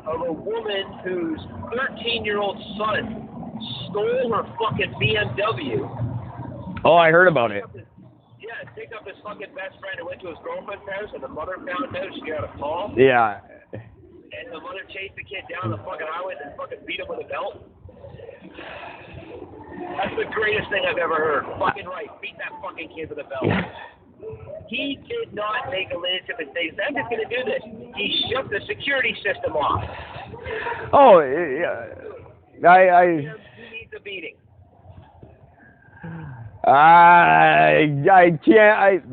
S4: of a woman whose 13-year-old son stole her fucking BMW.
S5: Oh, I heard about it.
S4: Yeah, picked up his fucking best friend and went to his girlfriend's house, and the mother found out. She got a call.
S5: Yeah.
S4: And the mother chased the kid down the fucking highway and fucking beat him with a belt. That's the greatest thing I've ever heard. Fucking right. Beat that fucking kid with a belt. He did not make a legitimate mistake. I'm just going to do this. He shook the security system off.
S5: Oh, yeah.
S4: He needs a beating.
S5: I can't.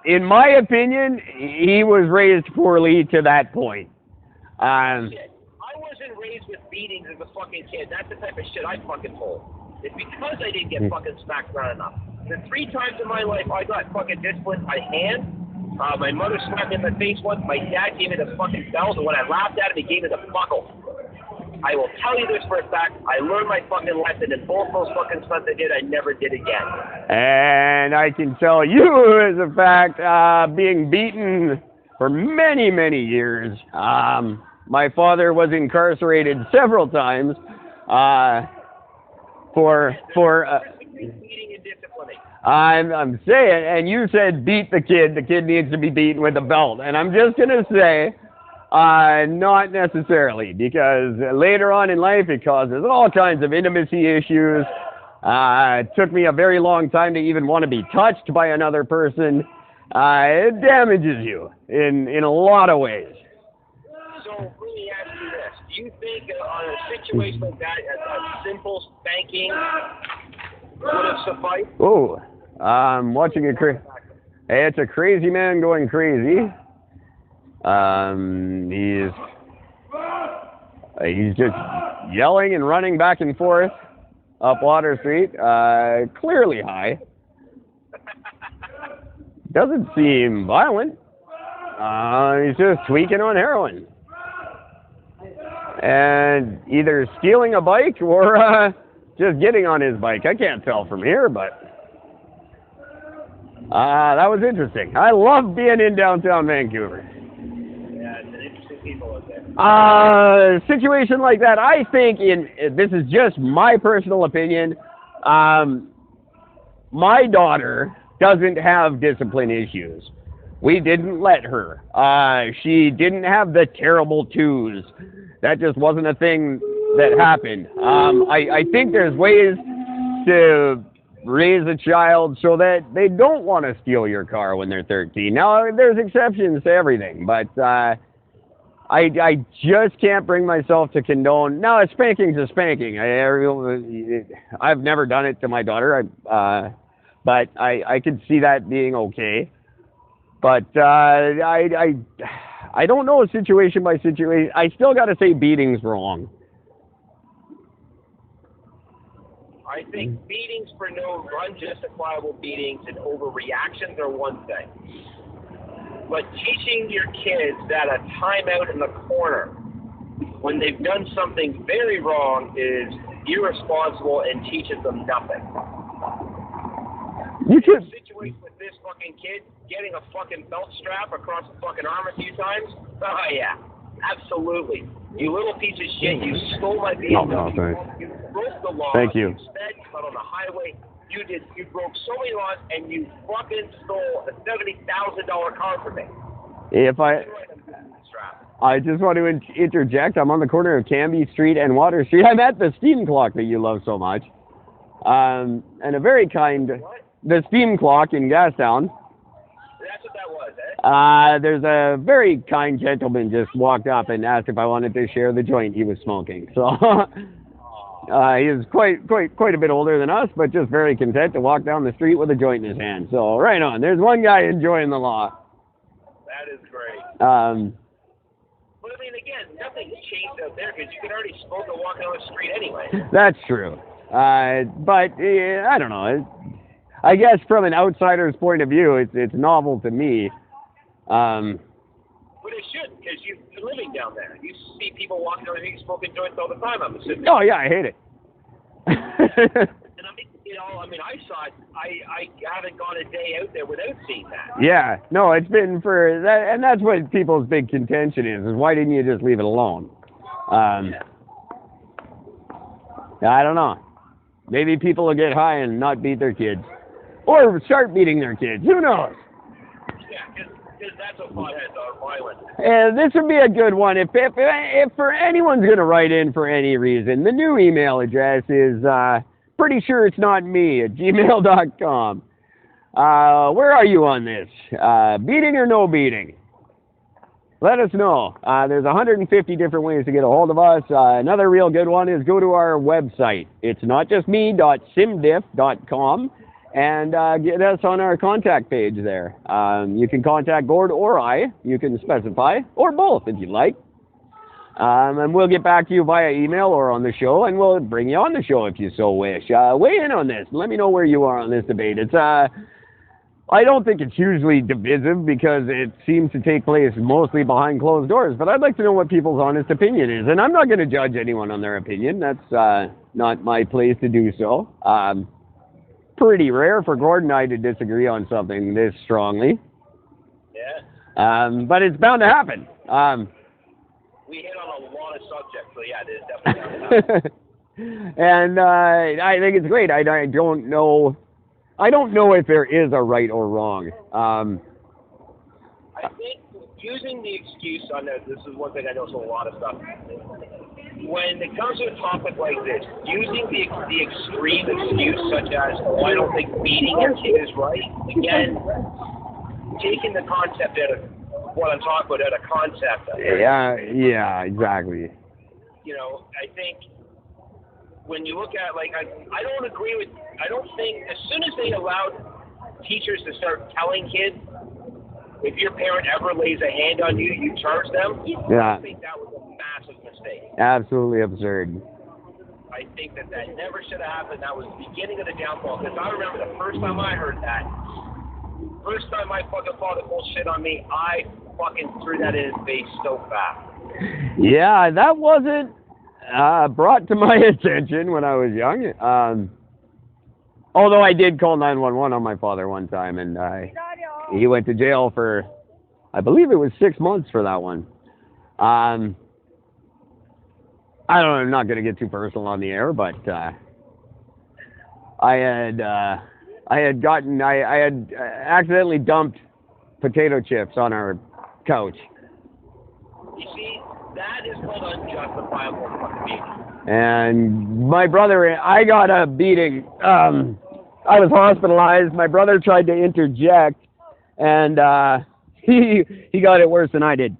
S5: In my opinion, he was raised poorly to that point.
S4: I wasn't raised with beatings as a fucking kid. That's the type of shit I fucking told. It's because I didn't get fucking smacked around enough. The 3 times in my life I got fucking disciplined by hand. My mother smacked me in the face once. My dad gave me the fucking belt, and when I laughed at him, he gave me the buckle.
S3: I will tell you this for a fact. I learned my fucking lesson, and both those fucking stunts I did, I never did again.
S5: And I can tell you as a fact, being beaten for many, many years. My father was incarcerated several times for
S3: Beating and disciplining.
S5: I'm saying, and you said beat the kid. The kid needs to be beaten with a belt. And I'm just going to say, not necessarily, because later on in life it causes all kinds of intimacy issues. It took me a very long time to even want to be touched by another person. It damages you in a lot of ways.
S3: So let me ask you this. Do you think on a situation like that, a simple spanking would have sufficed?
S5: Oh, I'm watching a hey, it's a crazy man going crazy. He's just yelling and running back and forth up Water Street, clearly high. Doesn't seem violent. He's just tweaking on heroin. And either stealing a bike or just getting on his bike. I can't tell from here, but that was interesting. I love being in downtown Vancouver.
S3: Yeah, it's an interesting people out there.
S5: Situation like that, I think this is just my personal opinion. My daughter doesn't have discipline issues. We didn't let her. She didn't have the terrible twos. That just wasn't a thing that happened. I think there's ways to raise a child so that they don't want to steal your car when they're 13. Now, there's exceptions to everything, but I just can't bring myself to condone. Now, a spanking's a spanking. I've never done it to my daughter, but I could see that being okay. But I don't know situation by situation. I still got to say beating's wrong.
S3: I think beatings for no unjustifiable beatings and overreactions are one thing. But teaching your kids that a timeout in the corner when they've done something very wrong is irresponsible and teaches them nothing.
S5: You should.
S3: Situation with this fucking kid getting a fucking belt strap across the fucking arm a few times. Oh yeah, absolutely. You little piece of shit. You stole my vehicle.
S5: No, thanks.
S3: You broke the law.
S5: Thank you.
S3: You sped out on the highway. You broke so many laws, and you fucking stole a $70,000 car from me.
S5: I just want to interject. I'm on the corner of Cambie Street and Water Street. I'm at the steam clock that you love so much. And a very kind...
S3: What?
S5: The steam clock in Gastown.
S3: That's what that was, eh?
S5: There's a very kind gentleman just walked up and asked if I wanted to share the joint he was smoking. So he was quite a bit older than us, but just very content to walk down the street with a joint in his hand. So right on. There's one guy enjoying the law.
S3: That is great.
S5: But
S3: I mean, again, nothing's changed out there because you can already smoke and walk down the street anyway.
S5: That's true. But I don't know. I guess from an outsider's point of view, it's novel to me.
S3: But it should, because you're living down there. You see people walking down the street smoking joints all the time, I'm assuming.
S5: Oh, yeah, I hate it.
S3: And I saw it. I haven't gone a day out there without seeing that.
S5: Yeah, no, it's been for that, and that's what people's big contention is why didn't you just leave it alone? I don't know. Maybe people will get high and not beat their kids. Or start beating their kids. Who knows?
S3: Yeah, because that's what potheads are, violent.
S5: And this would be a good one. If for anyone's going to write in for any reason, the new email address is pretty sure it's not me at gmail.com. Where are you on this? Beating or no beating? Let us know. There's 150 different ways to get a hold of us. Another real good one is go to our website. It's notjustme.simdiff.com. And get us on our contact page there. You can contact Gord or I. You can specify, or both if you'd like. And we'll get back to you via email or on the show, and we'll bring you on the show if you so wish. Weigh in on this. Let me know where you are on this debate. It's I don't think it's hugely divisive because it seems to take place mostly behind closed doors. But I'd like to know what people's honest opinion is. And I'm not going to judge anyone on their opinion. That's not my place to do so. Pretty rare for Gordon and I to disagree on something this strongly.
S3: Yeah.
S5: But it's bound to happen.
S3: We hit on a lot of subjects, so yeah, it is definitely bound to happen.
S5: And I think it's great. I don't know if there is a right or wrong.
S3: I think using the excuse on this is one thing I know from a lot of stuff. When it comes to a topic like this, using the extreme excuse such as, oh, I don't think beating your kid is right, again, taking the concept out of what I'm talking about out of concept.
S5: Yeah, exactly.
S3: You know, I think when you look at, like, I don't agree with, I don't think, as soon as they allowed teachers to start telling kids, if your parent ever lays a hand on you, you charge them,
S5: Yeah.
S3: I think that was a massive mistake.
S5: Absolutely absurd.
S3: I think that never should have happened. That was the beginning of the downfall, because I remember the first time I heard that, first time my fucking father pulled shit on me, I fucking threw that in his face so fast.
S5: Yeah, that wasn't brought to my attention when I was young. Although I did call 911 on my father one time, and he went to jail for, I believe it was 6 months for that one. I don't know, I'm not going to get too personal on the air, but I had accidentally dumped potato chips on our couch.
S3: You see, that is called unjustifiable fucking beating.
S5: And my brother, I got a beating. I was hospitalized. My brother tried to interject, and he got it worse than I did.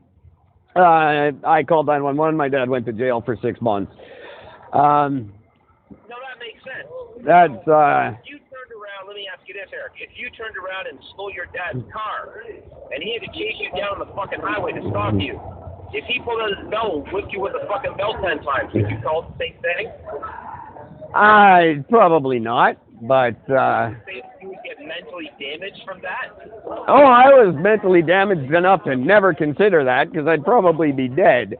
S5: I called 911. My dad went to jail for 6 months.
S3: No, that makes sense.
S5: That's
S3: If you turned around, let me ask you this, Eric. If you turned around and stole your dad's car, and he had to chase you down the fucking highway to stop you, if he pulled out his belt and whipped you with a fucking belt 10 times, would you call it the same thing?
S5: probably not, but
S3: Say you would get mentally damaged from that?
S5: oh, I was mentally damaged enough to never consider that because I'd probably be dead.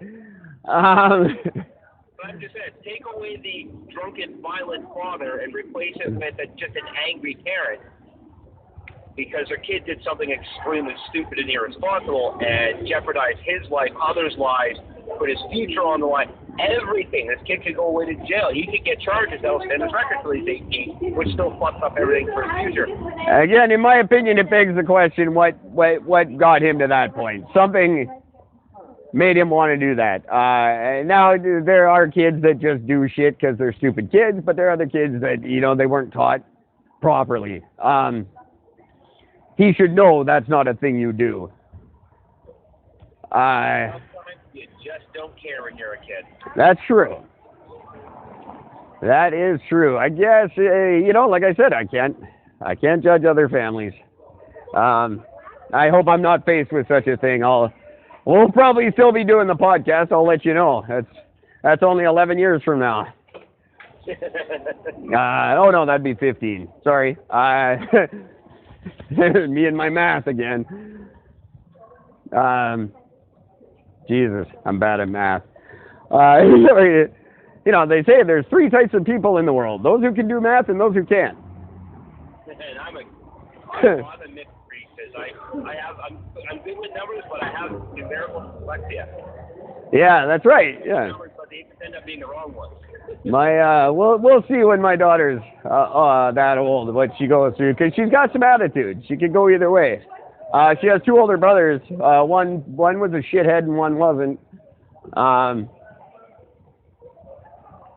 S3: But I'm just saying, take away the drunken, violent father and replace it with just an angry parent because their kid did something extremely stupid and irresponsible and jeopardized his life, others' lives, put his future on the line, everything. This kid could go away to jail. He could get charges that will stand his record till he's 18, which still fucks up everything for his future.
S5: Again, in my opinion, it begs the question: what got him to that point? Something made him want to do that. Now there are kids that just do shit because they're stupid kids, but there are other kids that they weren't taught properly. He should know that's not a thing you do.
S3: Sometimes you just don't care when you're a kid.
S5: That's true. That is true. I guess like I said, I can't judge other families. I hope I'm not faced with such a thing. We'll probably still be doing the podcast. I'll let you know. That's only 11 years from now. Oh no, that'd be 15. Sorry. Me and my math again. Jesus, I'm bad at math. They say there's 3 types of people in the world: those who can do math and those who can't.
S3: And I'm a mixed breed because I'm good with numbers, but I have numerical dyslexia.
S5: Yeah, that's right. Yeah.
S3: Numbers, but they end up being the wrong ones.
S5: We'll see when my daughter's that old what she goes through, because she's got some attitude. She could go either way. She has 2 older brothers. One was a shithead and one wasn't.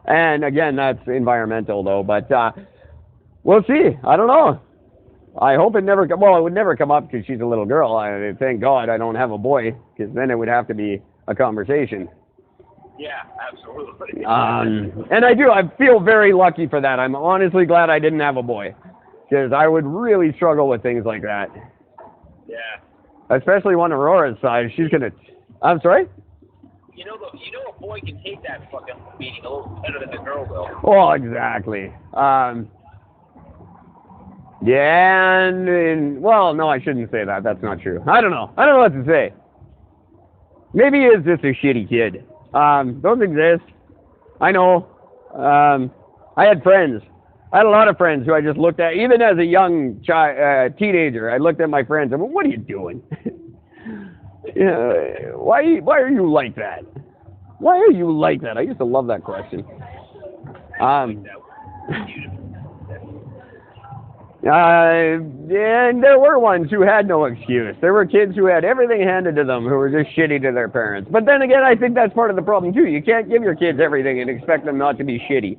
S5: And again, that's environmental though. But we'll see. I don't know. I hope it never. Well, it would never come up because she's a little girl. Thank God I don't have a boy, because then it would have to be a conversation.
S3: Yeah, absolutely.
S5: And I feel very lucky for that. I'm honestly glad I didn't have a boy, because I would really struggle with things like that.
S3: Yeah.
S5: Especially one Aurora's size. She's gonna. I'm sorry?
S3: A boy can take that fucking beating a little better than the girl will.
S5: Oh, exactly. Yeah, and well, no, I shouldn't say that. That's not true. I don't know. I don't know what to say. Maybe he is just a shitty kid. Those exist. I know. I had friends. I had a lot of friends who I just looked at, even as a young teenager. I looked at my friends and went, "What are you doing? Why are you like that? Why are you like that?" I used to love that question. And there were ones who had no excuse. There were kids who had everything handed to them who were just shitty to their parents. But then again, I think that's part of the problem too. You can't give your kids everything and expect them not to be shitty.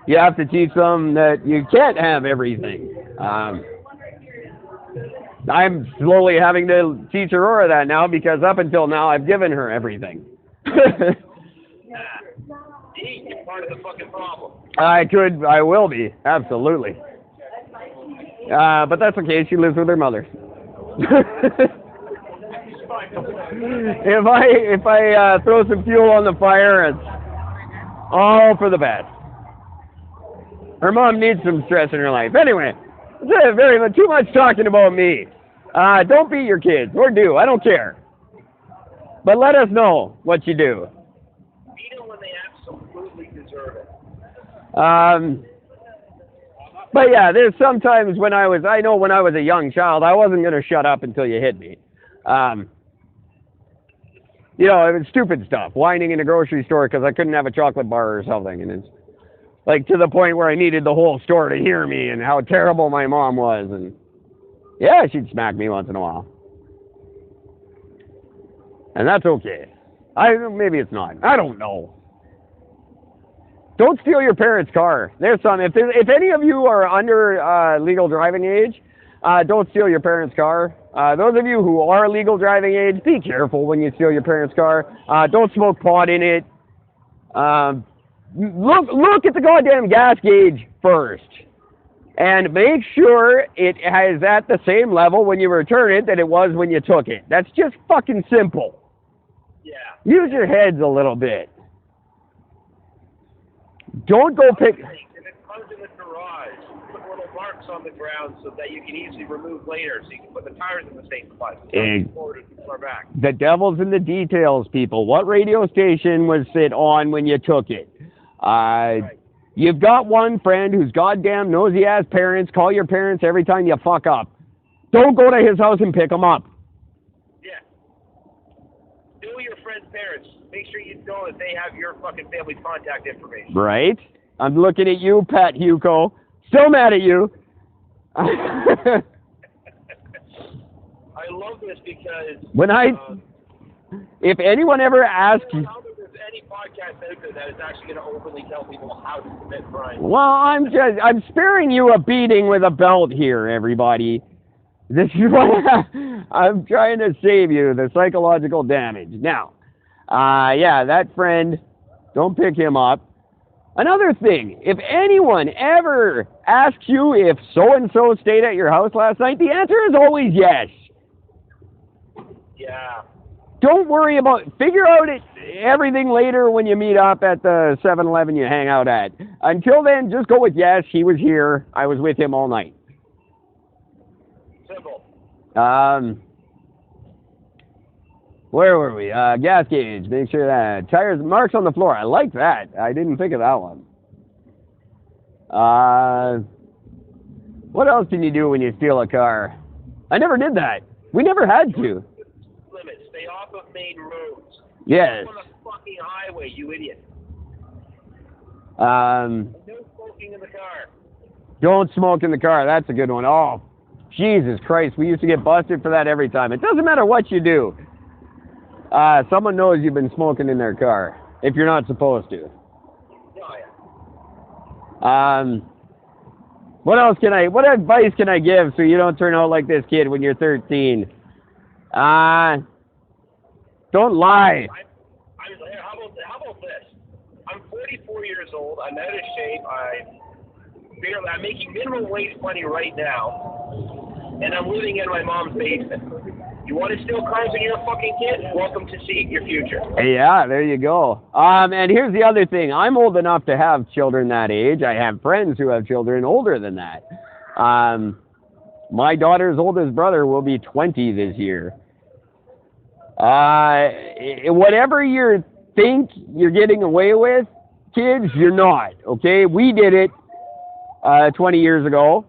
S5: You have to teach them that you can't have everything. I'm slowly having to teach Aurora that now because up until now I've given her everything.
S4: You're part of the fucking problem.
S5: I will be, absolutely. But that's okay, she lives with her mother. If I throw some fuel on the fire, it's all for the best. Her mom needs some stress in her life. Anyway, too much talking about me. Don't beat your kids, or do, I don't care. But let us know what you do.
S4: Beat them when they absolutely deserve it.
S5: But yeah, there's sometimes when I know when I was a young child, I wasn't going to shut up until you hit me. It was stupid stuff, whining in a grocery store because I couldn't have a chocolate bar or something. And it's like to the point where I needed the whole store to hear me and how terrible my mom was. And yeah, she'd smack me once in a while. And that's okay. Maybe it's not. I don't know. Don't steal your parents' car. There's some. If any of you are under legal driving age, don't steal your parents' car. Those of you who are legal driving age, be careful when you steal your parents' car. Don't smoke pot in it. Look at the goddamn gas gauge first, and make sure it is at the same level when you return it that it was when you took it. That's just fucking simple.
S4: Yeah.
S5: Use your heads a little bit. Don't go pick.
S4: If it comes in the garage, put little marks on the ground so that you can easily remove later, so you can put the tires in the same spot. Forward and far back.
S5: The devil's in the details, people. What radio station was it on when you took it? Right. You've got one friend who's goddamn nosy ass parents. Call your parents every time you fuck up. Don't go to his house and pick them up.
S4: Yeah. Know your friend's parents. Make sure you know that they have your fucking family's contact information.
S5: Right. I'm looking at you, Pat Hugo. Still mad at you.
S4: I love this because
S5: if anyone ever asks you,
S4: there's any podcast out there that is actually going to openly tell people how to commit crime.
S5: Well, I'm sparing you a beating with a belt here, everybody. This is what I'm trying to save you, the psychological damage. Now, yeah, that friend, don't pick him up. Another thing, if anyone ever asks you if so-and-so stayed at your house last night, the answer is always yes.
S4: Yeah.
S5: Don't worry figure out everything later when you meet up at the 7-Eleven you hang out at. Until then, just go with yes, he was here, I was with him all night.
S4: Simple.
S5: Where were we? Gas gauge. Make sure that tires, marks on the floor. I like that. I didn't think of that one. What else can you do when you steal a car? I never did that. We never had to.
S4: Limits. Stay off of main roads.
S5: Yes.
S4: On the fucking highway, you idiot.
S5: No
S4: smoking in the car.
S5: Don't smoke in the car. That's a good one. Oh, Jesus Christ. We used to get busted for that every time. It doesn't matter what you do. Someone knows you've been smoking in their car if you're not supposed to. What advice can I give so you don't turn out like this kid when you're 13? Don't lie.
S4: How about this? I'm 44 years old. I'm out of shape. I'm making minimum wage money right now, and I'm living in my mom's basement.
S3: You want to steal cars when you're a fucking kid? Welcome to see your future.
S5: Yeah, there you go. And here's the other thing. I'm old enough to have children that age. I have friends who have children older than that. My daughter's oldest brother will be 20 this year. Whatever you think you're getting away with, kids, you're not, okay? We did it 20 years ago,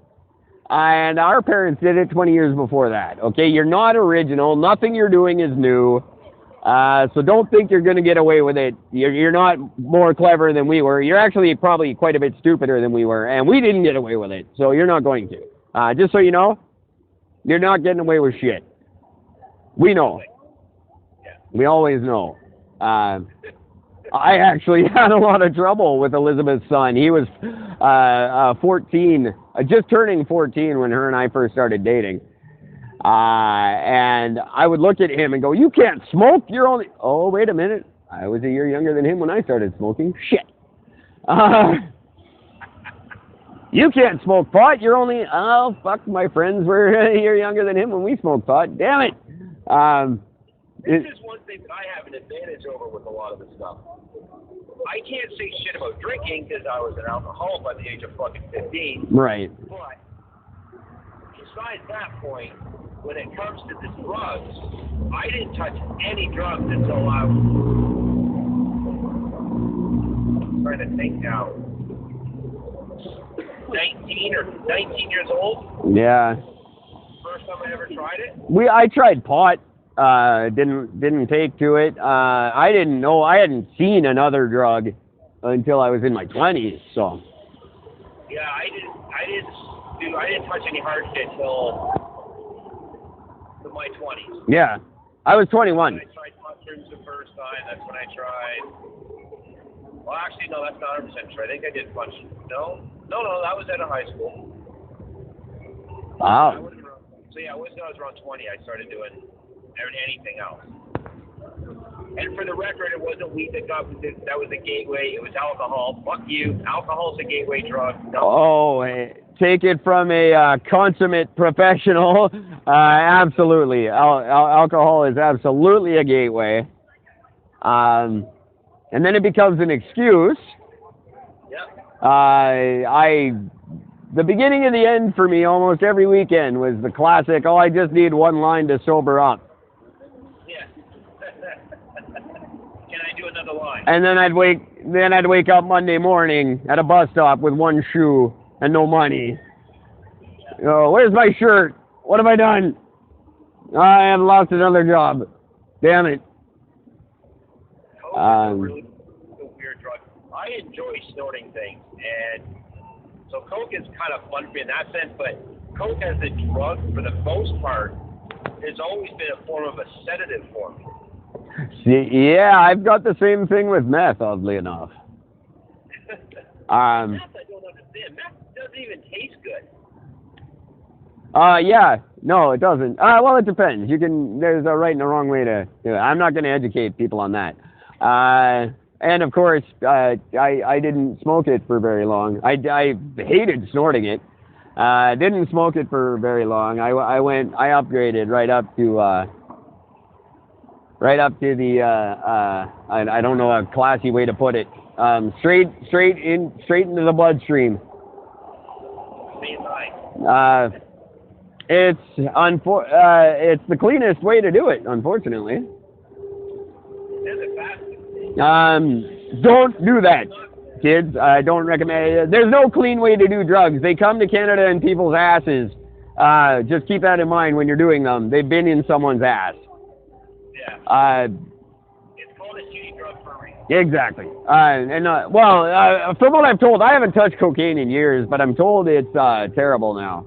S5: and our parents did it 20 years before that, okay? You're not original. Nothing you're doing is new. So don't think you're going to get away with it. You're not more clever than we were. You're actually probably quite a bit stupider than we were, and we didn't get away with it, so you're not going to. Just so you know, you're not getting away with shit. We know. We always know. I actually had a lot of trouble with Elizabeth's son. He was 14, just turning 14 when her and I first started dating. And I would look at him and go, "You can't smoke. You're only..." Oh, wait a minute. I was a year younger than him when I started smoking. Shit. You can't smoke pot. You're only... Oh, fuck. My friends were a year younger than him when we smoked pot. Damn it.
S3: This is one thing that I have an advantage over with a lot of this stuff. I can't say shit about drinking because I was an alcoholic by the age of fucking 15.
S5: Right.
S3: But besides that point, when it comes to the drugs, I didn't touch any drugs until I was trying to think now. 19 years old.
S5: Yeah.
S3: First time I ever tried it.
S5: I tried pot. Didn't take to it. I didn't know. I hadn't seen another drug until I was in my 20s. So.
S3: Yeah, I didn't touch any hard shit till my 20s.
S5: Yeah, I was 21.
S3: When I tried mushrooms the first time, that's when I tried. Well, actually, no, that's not 100% true. I think I did punch. No, that was out of high school.
S5: Wow.
S3: So yeah, when I was around 20, I started doing anything else. And for the record, it wasn't weed that was the gateway. It was alcohol. Fuck you. Alcohol's a gateway drug. No.
S5: Oh, take it from a consummate professional. Absolutely. Alcohol is absolutely a gateway. And then it becomes an excuse.
S3: Yep.
S5: The beginning and the end for me almost every weekend was the classic, "Oh, I just need one line to sober up."
S3: Yeah. Can I do another line?
S5: And then I'd wake up Monday morning at a bus stop with one shoe and no money. Oh, where's my shirt? What have I done? I have lost another job. Damn it.
S3: Coke is really a weird drug. I enjoy snorting things, and so Coke is kind of fun for me in that sense, but Coke as a drug, for the most part, has always been a form of a sedative for me.
S5: See, yeah, I've got the same thing with meth, oddly enough.
S3: Meth, I don't understand. Meth doesn't even taste good.
S5: Yeah, no, it doesn't. Well, it depends. There's a right and a wrong way to do it. I'm not going to educate people on that. And of course, I didn't smoke it for very long. I hated snorting it. Didn't smoke it for very long. I upgraded right up to the I don't know a classy way to put it. Straight into the bloodstream. It's the cleanest way to do it, unfortunately. Don't do that, kids. I don't recommend it. There's no clean way to do drugs. They come to Canada in people's asses. Just keep that in mind when you're doing them. They've been in someone's ass.
S3: Yeah. It's called a shitty drug for a reason.
S5: Exactly. From what I'm told, I haven't touched cocaine in years, but I'm told it's terrible now.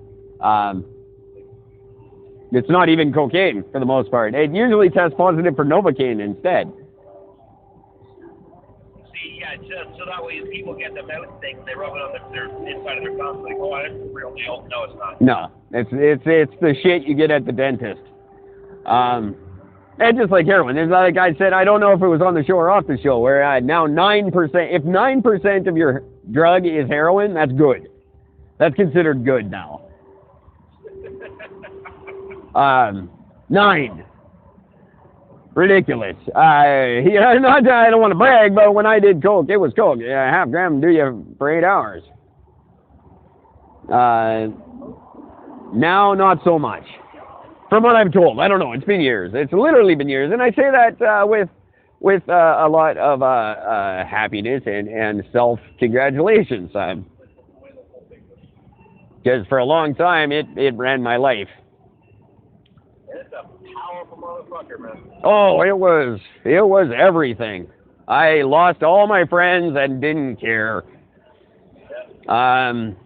S5: It's not even cocaine for the most part. It usually tests positive for Novocaine instead.
S3: Yeah, so that way people get the mouth thing, they rub it on their inside of their mouth, like, oh, that's real deal. No, it's not.
S5: No, it's the shit you get at the dentist. And just like heroin, there's like I said, I don't know if it was on the show or off the show, where now 9%, if 9% of your drug is heroin, that's good. That's considered good now. 9. Ridiculous. I don't want to brag, but when I did coke, it was coke. Yeah, half gram do you for 8 hours. Now, not so much. From what I'm told, I don't know. It's been years. It's literally been years, and I say that with a lot of happiness and self-congratulations. Because for a long time, it ran my life.
S4: It's a powerful motherfucker, man.
S5: Oh, it was everything. I lost all my friends and didn't care. And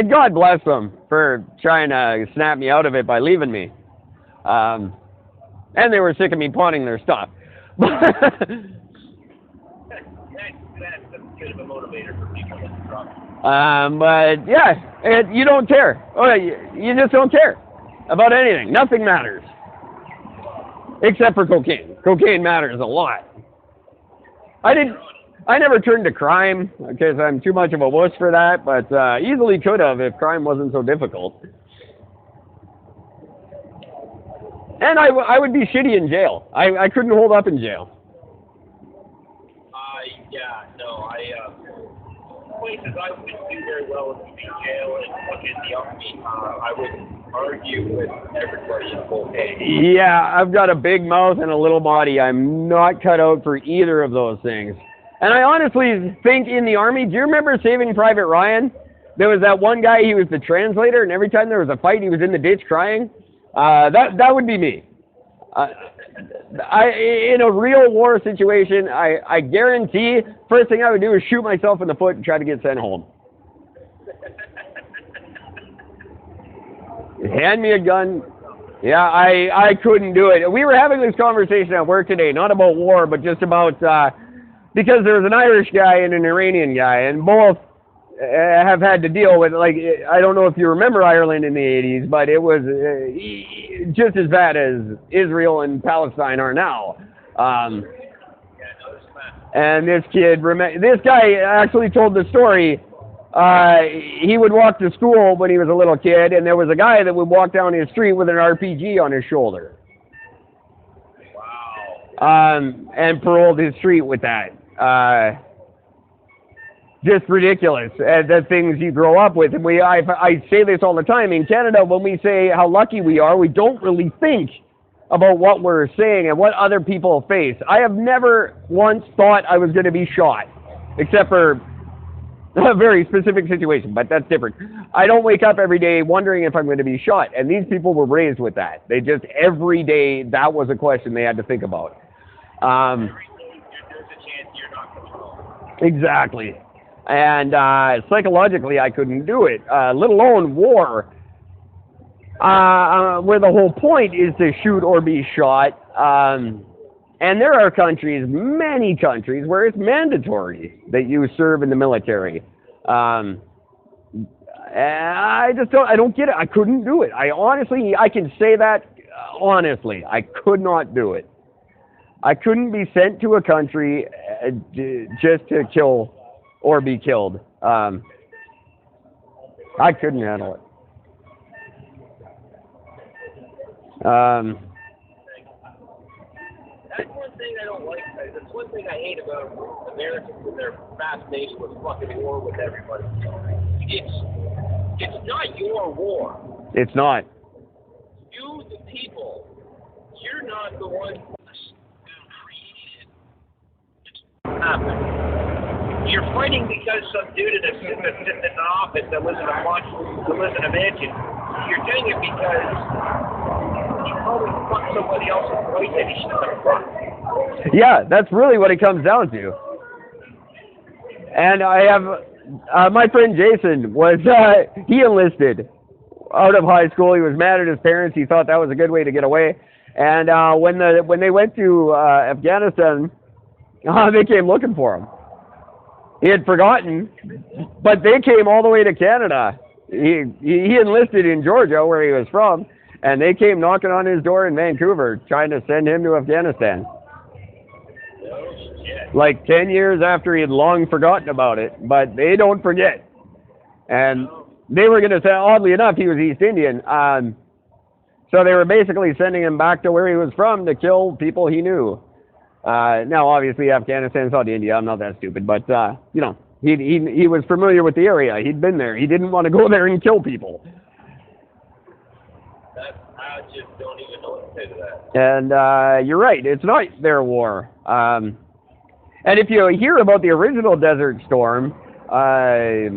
S5: God bless them for trying to snap me out of it by leaving me. And they were sick of me pawning their stuff.
S4: That's a bit of a motivator for people to drop.
S5: But yeah, you don't care. Oh, you just don't care about anything. Nothing matters. Except for cocaine. Cocaine matters a lot. I never turned to crime because I'm too much of a wuss for that, but easily could have if crime wasn't so difficult. And I would be shitty in jail. I couldn't hold up in jail.
S4: Yeah, no, places I wouldn't do very well would be jail and fucking the army. I would argue with everybody in full day.
S5: Yeah, I've got a big mouth and a little body. I'm not cut out for either of those things. And I honestly think in the army, do you remember Saving Private Ryan? There was that one guy, he was the translator, and every time there was a fight, he was in the ditch crying. That would be me. In a real war situation, I guarantee first thing I would do is shoot myself in the foot and try to get sent home. Hand me a gun. Yeah, I couldn't do it. We were having this conversation at work today, not about war, but just about, because there was an Irish guy and an Iranian guy, and both have had to deal with, like, I don't know if you remember Ireland in the 80s, but it was just as bad as Israel and Palestine are now. And this guy actually told the story. He would walk to school when he was a little kid, and there was a guy that would walk down his street with an RPG on his shoulder. Wow. And paroled his street with that. Just ridiculous, the things you grow up with. And I say this all the time. In Canada, when we say how lucky we are, we don't really think about what we're saying and what other people face. I have never once thought I was going to be shot, except for a very specific situation, but that's different. I don't wake up every day wondering if I'm going to be shot, and these people were raised with that. They just, every day, that was a question they had to think about.
S4: Every day there's a chance you're not controlled.
S5: Exactly. And psychologically, I couldn't do it, let alone war, where the whole point is to shoot or be shot. And there are countries, many countries, where it's mandatory that you serve in the military. I don't get it. I couldn't do it. I can say that honestly. I could not do it. I couldn't be sent to a country just to kill or be killed. I couldn't handle it.
S4: That's one thing I don't like. That's one thing I hate about Americans and their fascination with fucking war with everybody. It's not your war.
S5: It's not.
S4: You, the people, you're not the one who created it. It's happened. You're fighting because some dude that's sitting in an office that lives in a mansion. You're doing it because he probably fucked somebody else's wife that he shouldn't have fucked.
S5: Yeah, that's really what it comes down to. And I have my friend Jason was he enlisted out of high school. He was mad at his parents. He thought that was a good way to get away. And when they went to Afghanistan, they came looking for him. He had forgotten, but they came all the way to Canada. He enlisted in Georgia, where he was from, and they came knocking on his door in Vancouver, trying to send him to Afghanistan. Like 10 years after he had long forgotten about it, but they don't forget. And they were going to say, oddly enough, he was East Indian. So they were basically sending him back to where he was from to kill people he knew. Now, obviously, Afghanistan, South India. I'm not that stupid, but you know, he was familiar with the area. He'd been there. He didn't want to go there and kill people.
S4: I just don't even know what to say to that.
S5: And you're right. It's not their war. And if you hear about the original Desert Storm,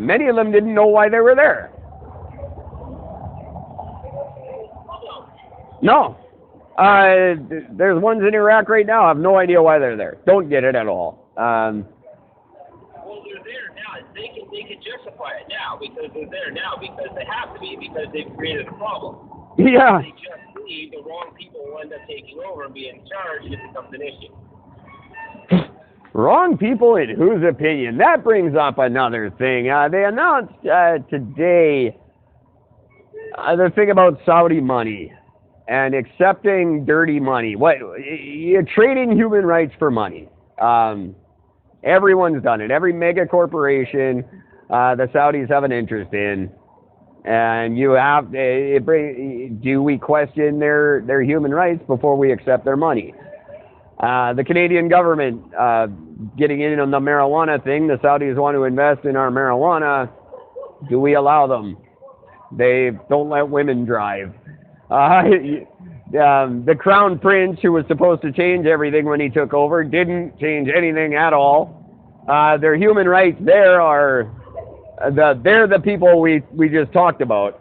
S5: many of them didn't know why they were there. No. There's ones in Iraq right now. I have no idea why they're there. Don't get it at all.
S4: Well, they're there now. They can justify it now because they're there now because they have to be because they've created a problem.
S5: Yeah.
S4: They just leave, the wrong people will end up taking over and be in charge, and it becomes an issue.
S5: Wrong people in whose opinion? That brings up another thing. They announced today the thing about Saudi money and accepting dirty money. What you're trading human rights for money. Everyone's done it. Every mega corporation the Saudis have an interest in. And you have do we question their human rights before we accept their money? The Canadian government getting in on the marijuana thing. The Saudis want to invest in our marijuana. Do we allow them? They don't let women drive. The Crown Prince, who was supposed to change everything when he took over, didn't change anything at all. Their human rights there are they're the people we just talked about.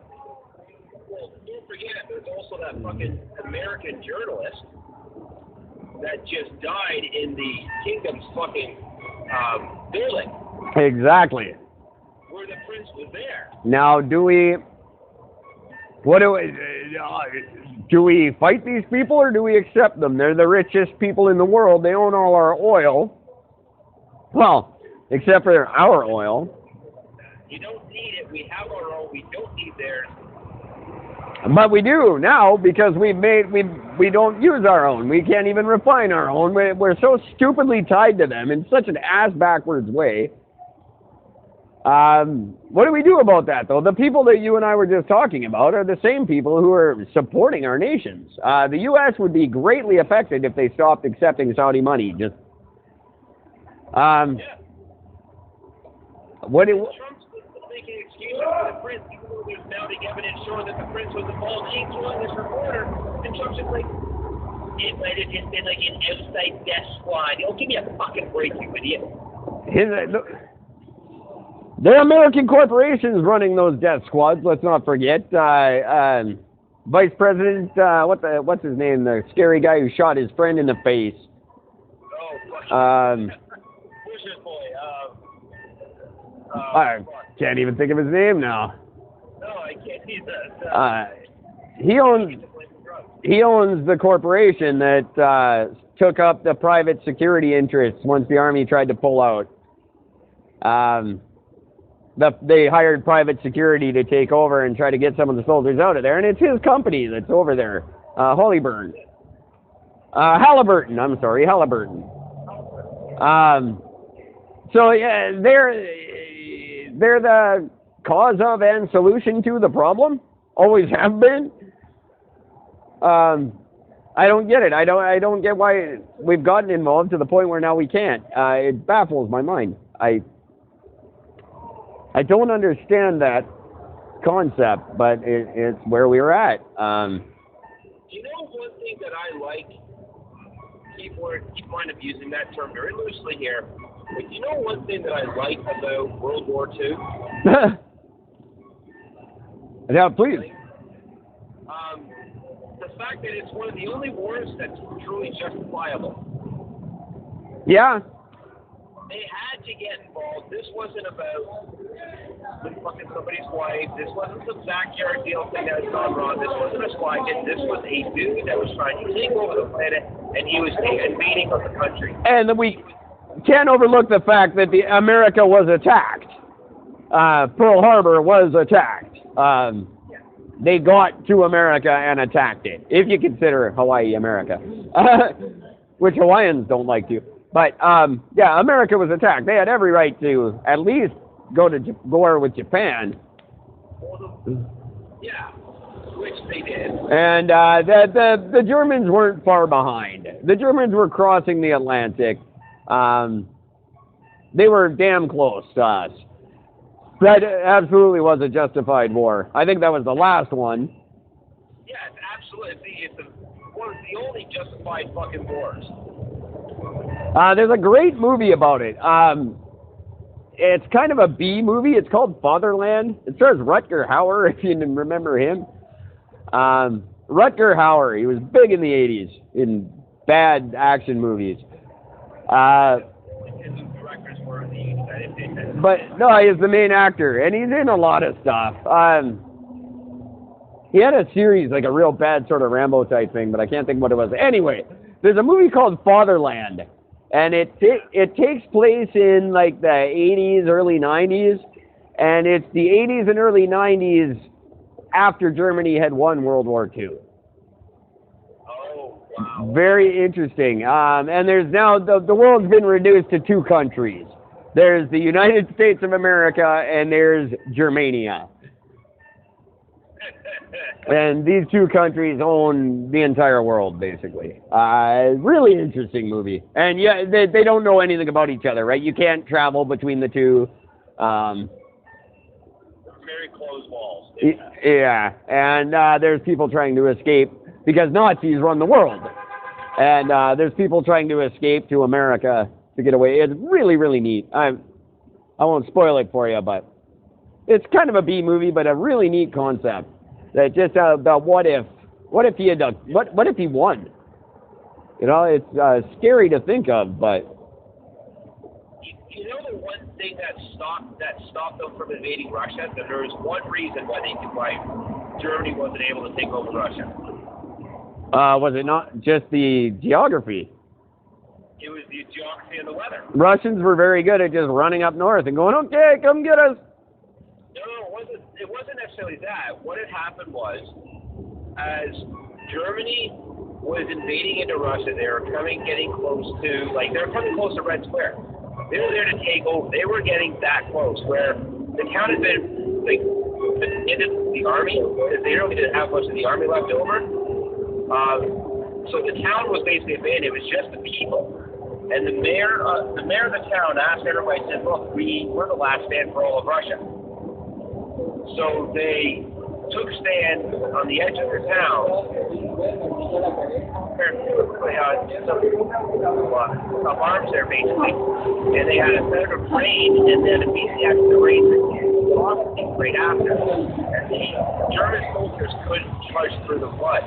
S4: Well, don't forget, there's also that fucking American journalist that just died in the kingdom's fucking building.
S5: Exactly.
S4: Where the prince was there.
S5: Now, do we fight these people or do we accept them? They're the richest people in the world. They own all our oil. Well, except for our oil.
S4: You don't need it. We have our own. We don't need theirs.
S5: But we do now because we don't use our own. We can't even refine our own. We're so stupidly tied to them in such an ass-backwards way. What do we do about that, though? The people that you and I were just talking about are the same people who are supporting our nations. The U.S. would be greatly affected if they stopped accepting Saudi money. Just what do
S4: Trump's making excuses for the prince, even though there's mounting evidence showing that the prince was involved in killing this reporter, and Trump's just like, it might have just been like an outside death squad. Oh, give me a fucking break, you idiot.
S5: They're American corporations running those death squads. Let's not forget. Vice President, what's his name? The scary guy who shot his friend in the face.
S4: Oh, who's his boy?
S5: I can't even think of his name now.
S4: No, I can't either.
S5: He owns the corporation that took up the private security interests once the army tried to pull out. They hired private security to take over and try to get some of the soldiers out of there, and it's his company that's over there, Halliburton. I'm sorry, Halliburton. So yeah, they're the cause of and solution to the problem. Always have been. I don't get it. I don't get why we've gotten involved to the point where now we can't. It baffles my mind. I don't understand that concept, but it's where we're at.
S4: You know one thing that I like? Keep mind of using that term very loosely here. But you know one thing that I like about World War II?
S5: Yeah, please.
S4: The fact that it's one of the only wars that's truly justifiable.
S5: Yeah.
S4: They had to get involved. This wasn't about fucking somebody's wife. This wasn't some backyard deal thing that had gone wrong. This wasn't a squadron. This was a dude that was trying to take over the planet, and he was invading of the country.
S5: And we can't overlook the fact that America was attacked. Pearl Harbor was attacked. They got to America and attacked it, if you consider Hawaii America, which Hawaiians don't like to. But, yeah, America was attacked. They had every right to at least go to war with Japan.
S4: Yeah. Which they did.
S5: And the Germans weren't far behind. The Germans were crossing the Atlantic. They were damn close to us. That absolutely was a justified war. I think that was the last one.
S4: Yeah, it's absolutely. It's one of the only justified fucking wars.
S5: There's a great movie about it. It's kind of a B movie. It's called Fatherland. It stars Rutger Hauer, if you remember him. Rutger Hauer, he was big in the 80s in bad action movies. But no, he's the main actor, and he's in a lot of stuff. He had a series, like a real bad sort of Rambo type thing, but I can't think what it was. Anyway, there's a movie called Fatherland, and it takes place in like the 80s, early 90s, and it's the 80s and early 90s after Germany had won World War II.
S4: Oh, wow.
S5: Very interesting. And there's now, the world's been reduced to two countries. There's the United States of America, and there's Germania. And these two countries own the entire world, basically. Really interesting movie. And yeah, they don't know anything about each other, right? You can't travel between the two.
S4: Very close walls.
S5: Yeah, and there's people trying to escape because Nazis run the world. And there's people trying to escape to America to get away. It's really, really neat. I won't spoil it for you, but it's kind of a B movie, but a really neat concept. That just about what if he had done, what if he won? You know, it's scary to think of, but
S4: you know the one thing that stopped them from invading Russia? That there was one reason why Germany wasn't able to take over Russia.
S5: Was it not just the geography?
S4: It was the geography and the weather.
S5: Russians were very good at just running up north and going, okay, come get us.
S4: No, it wasn't necessarily that. What had happened was, as Germany was invading into Russia, they were getting close to Red Square. They were there to take over. They were getting that close, where the town had been into the army, because they really didn't have much of the army left over. So the town was basically abandoned. It was just the people. And the mayor of the town asked everybody, said, look, we're the last stand for all of Russia. So they took stand on the edge of the town, some arms there basically, and they had a set of rain, and then immediately after the rain, right after, and the German soldiers couldn't charge through the mud.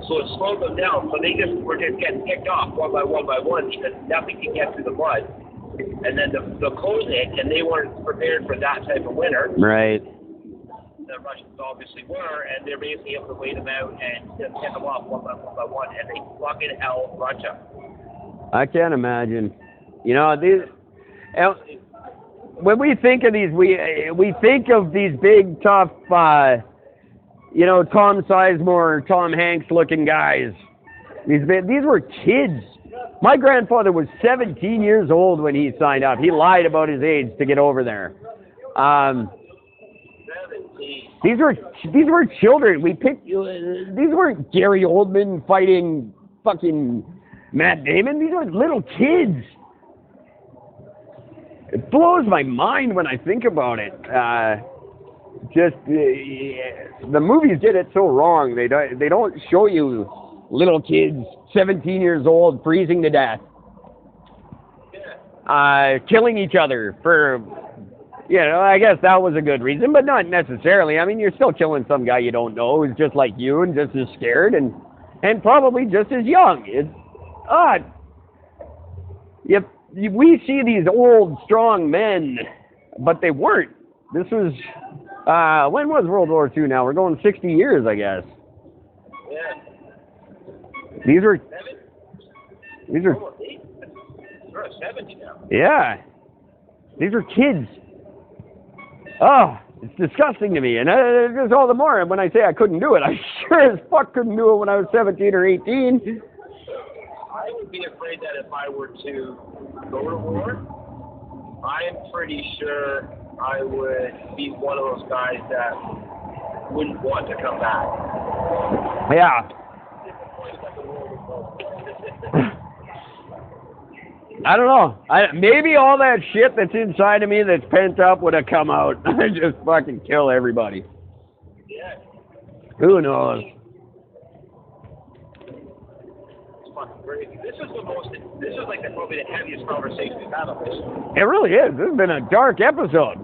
S4: So it slowed them down. So they were just getting picked off one by one because nothing could get through the mud. And then the cold hit, and they weren't prepared for that type of winter.
S5: Right.
S4: The Russians obviously were, and they're basically able to wait them out and just pick them off one by one, and they fucking held Russia.
S5: I can't imagine. You know, when we think of these, we think of these big, tough, Tom Sizemore, Tom Hanks looking guys. These were kids. My grandfather was 17 years old when he signed up. He lied about his age to get over there. These were children. These weren't Gary Oldman fighting fucking Matt Damon. These were little kids. It blows my mind when I think about it. The movies get it so wrong. They don't show you little kids, 17 years old, freezing to death, killing each other for. I guess that was a good reason, but not necessarily. I mean, you're still killing some guy you don't know who's just like you and just as scared and probably just as young. It's odd. We see these old, strong men, but they weren't. This was, when was World War II now? We're going 60 years, I guess.
S4: Yeah.
S5: These are
S4: 70 now.
S5: Yeah. These are kids. Oh, it's disgusting to me, and it's all the more when I say I couldn't do it. I sure as fuck couldn't do it when I was 17 or 18.
S4: I would be afraid that if I were to go to war, I am pretty sure I would be one of those guys that wouldn't want to come back.
S5: Yeah. I don't know. Maybe all that shit that's inside of me that's pent up would have come out. I just fucking kill everybody.
S4: Yeah.
S5: Who knows?
S4: It's fucking crazy. This is like probably the heaviest conversation we've had on this.
S5: It really is. This has been a dark episode.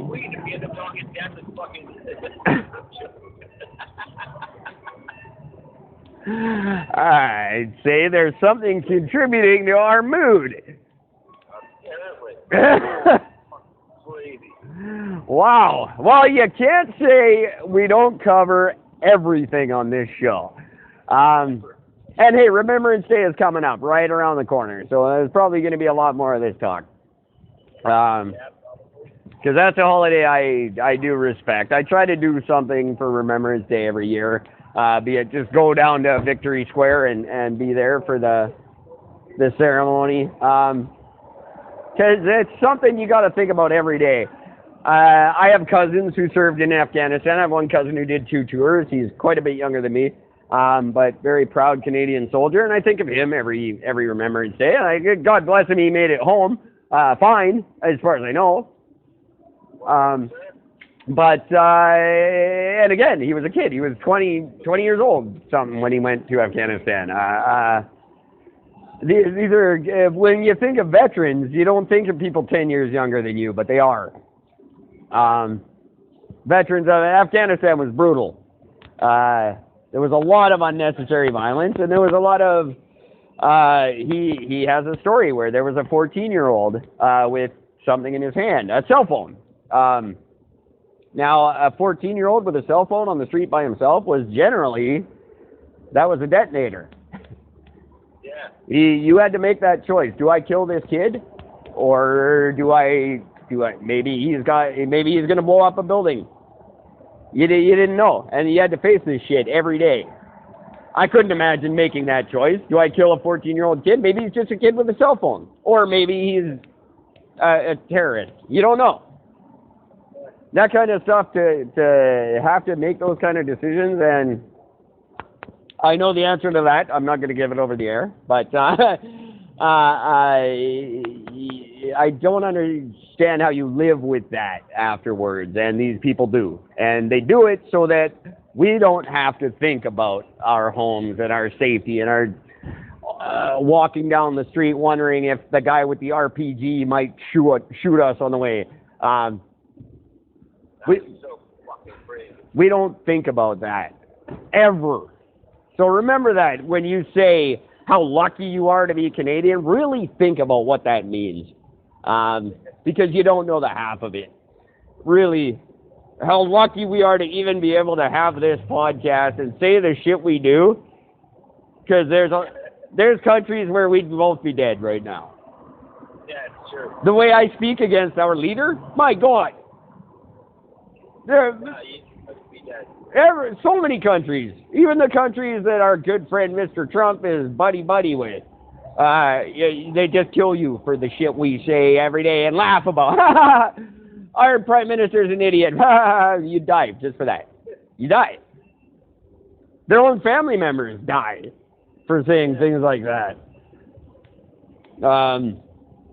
S4: We end up talking death and fucking.
S5: I'd say there's something contributing to our mood.
S4: Crazy.
S5: Wow. Well, you can't say we don't cover everything on this show. And hey, Remembrance Day is coming up right around the corner, so there's probably going to be a lot more of this talk. Because that's a holiday I do respect. I try to do something for Remembrance Day every year. Be it just go down to Victory Square and be there for the ceremony. Because it's something you got to think about every day. I have cousins who served in Afghanistan. I have one cousin who did 2 tours. He's quite a bit younger than me, but very proud Canadian soldier. And I think of him every Remembrance Day. And God bless him, he made it home fine, as far as I know. But and again, he was a kid. He was 20 years old, something, when he went to Afghanistan. These are, when you think of veterans, you don't think of people 10 years younger than you, but they are. Veterans of Afghanistan was brutal. There was a lot of unnecessary violence, and there was a lot of, he has a story where there was a 14-year-old with something in his hand, a cell phone. Now, a 14-year-old with a cell phone on the street by himself was generally, that was a detonator.
S4: Yeah.
S5: You had to make that choice. Do I kill this kid, or do I? Maybe he's going to blow up a building. You didn't know, and you had to face this shit every day. I couldn't imagine making that choice. Do I kill a 14-year-old kid? Maybe he's just a kid with a cell phone, or maybe he's a terrorist. You don't know. That kind of stuff, to have to make those kind of decisions, and I know the answer to that. I'm not going to give it over the air, but I don't understand how you live with that afterwards, and these people do. And they do it so that we don't have to think about our homes and our safety and our walking down the street wondering if the guy with the RPG might shoot us on the way. We don't think about that, ever. So remember that when you say how lucky you are to be Canadian, really think about what that means. Because you don't know the half of it. Really, how lucky we are to even be able to have this podcast and say the shit we do. Because there's countries where we'd both be dead right now.
S4: Yeah, sure.
S5: The way I speak against our leader, my God. So many countries, even the countries that our good friend Mr. Trump is buddy with, they just kill you for the shit we say every day and laugh about. Our prime minister's an idiot. You die just for that. You die. Their own family members die for saying things like that.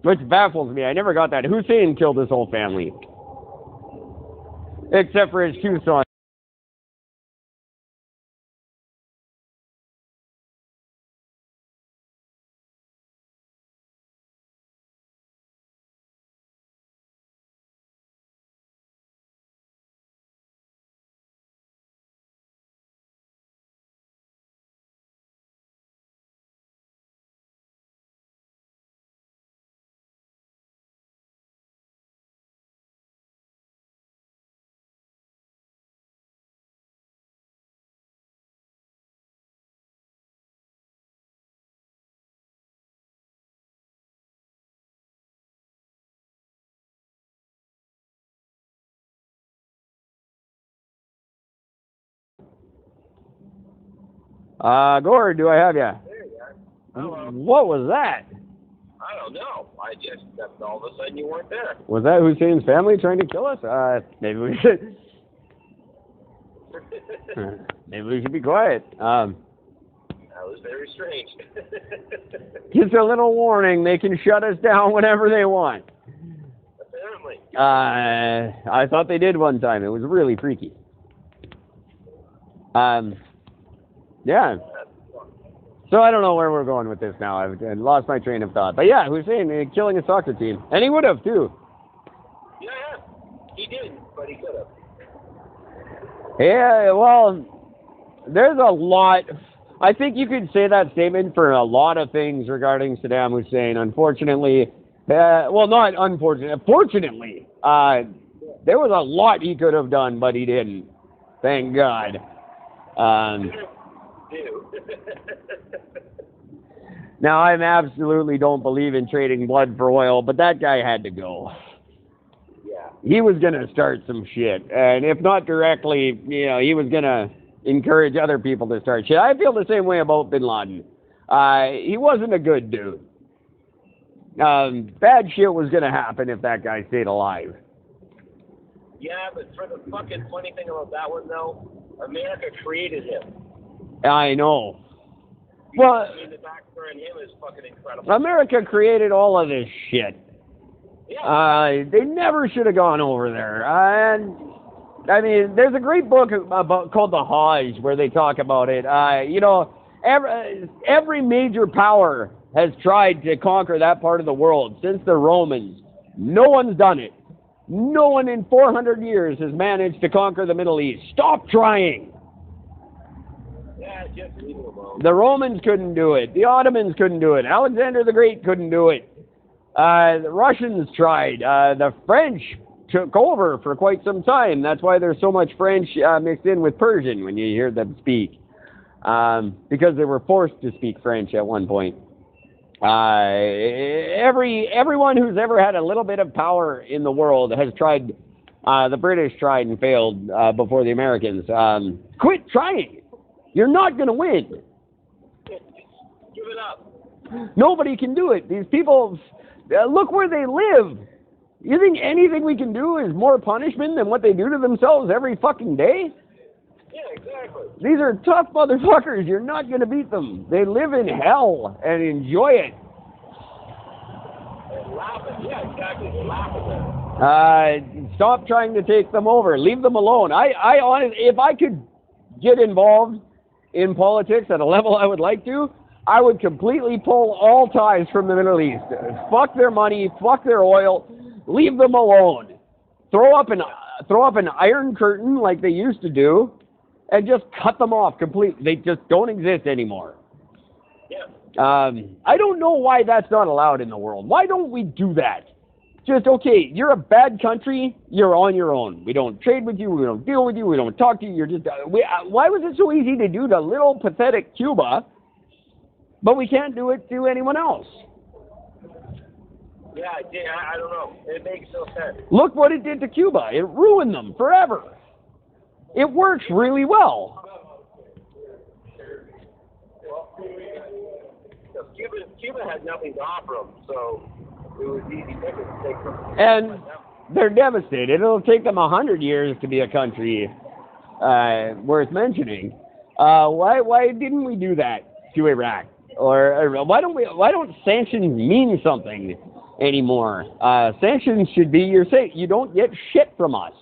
S5: Which baffles me. I never got that. Hussein killed his whole family. Except for his 2 sons. Gord, do I have you?
S4: There you are. Hello.
S5: What was that?
S4: I don't know.
S3: I just, all of a sudden you weren't there.
S5: Was that Hussein's family trying to kill us? Maybe we should. Maybe we should be quiet.
S3: That was very strange.
S5: Just a little warning: they can shut us down whenever they want.
S3: Apparently.
S5: I thought they did one time. It was really freaky. Yeah. So I don't know where we're going with this now. I've lost my train of thought. But yeah, Hussein killing a soccer team. And he would have, too.
S3: Yeah. He didn't, but he could have.
S5: Yeah, well, there's a lot. I think you could say that statement for a lot of things regarding Saddam Hussein. Unfortunately, well, not unfortunately. Fortunately, there was a lot he could have done, but he didn't. Thank God. Now, I absolutely don't believe in trading blood for oil, but that guy had to go.
S3: Yeah.
S5: He was going to start some shit. And if not directly, he was going to encourage other people to start shit. I feel the same way about Bin Laden. He wasn't a good dude. Bad shit was going to happen if that guy stayed alive.
S3: Yeah, but for the fucking funny thing about that one, though, America created him.
S5: I know. Well,
S3: I mean, the backstory on him is fucking incredible.
S5: America created all of this shit.
S3: Yeah.
S5: They never should have gone over there. And I mean, there's a great book called The Hajj where they talk about it. Every major power has tried to conquer that part of the world since the Romans. No one's done it. No one in 400 years has managed to conquer the Middle East. Stop trying.
S3: Yeah, just leave it alone.
S5: The Romans couldn't do it. The Ottomans couldn't do it. Alexander the Great couldn't do it. The Russians tried. The French took over for quite some time. That's why there's so much French mixed in with Persian when you hear them speak. Because they were forced to speak French at one point. Everyone who's ever had a little bit of power in the world has tried. The British tried and failed before the Americans. Quit trying. You're not going to win.
S3: Give it up.
S5: Nobody can do it. These people, look where they live. You think anything we can do is more punishment than what they do to themselves every fucking day?
S3: Yeah, exactly.
S5: These are tough motherfuckers. You're not going to beat them. They live in hell and enjoy it.
S3: And laughing. Yeah, exactly. They're laughing at it.
S5: Stop trying to take them over. Leave them alone. I honestly, if I could get involved in politics at a level I would like to, I would completely pull all ties from the Middle East. Fuck their money. Fuck their oil. Leave them alone. Throw up an iron curtain like they used to do, and just cut them off completely. They just don't exist anymore.
S3: Yeah.
S5: I don't know why that's not allowed in the world. Why don't we do that? Just, okay, you're a bad country, you're on your own. We don't trade with you, we don't deal with you, we don't talk to you, you're just... why was it so easy to do to little pathetic Cuba, but we can't do it to anyone else?
S3: Yeah, I don't know. It makes no sense.
S5: Look what it did to Cuba. It ruined them forever. It works really well.
S3: Cuba had nothing to offer them, so it was easy to take them.
S5: And they're devastated. It'll take them 100 years to be a country worth mentioning. Why didn't we do that to Iraq? Or why don't sanctions mean something anymore? Sanctions should be you don't get shit from us.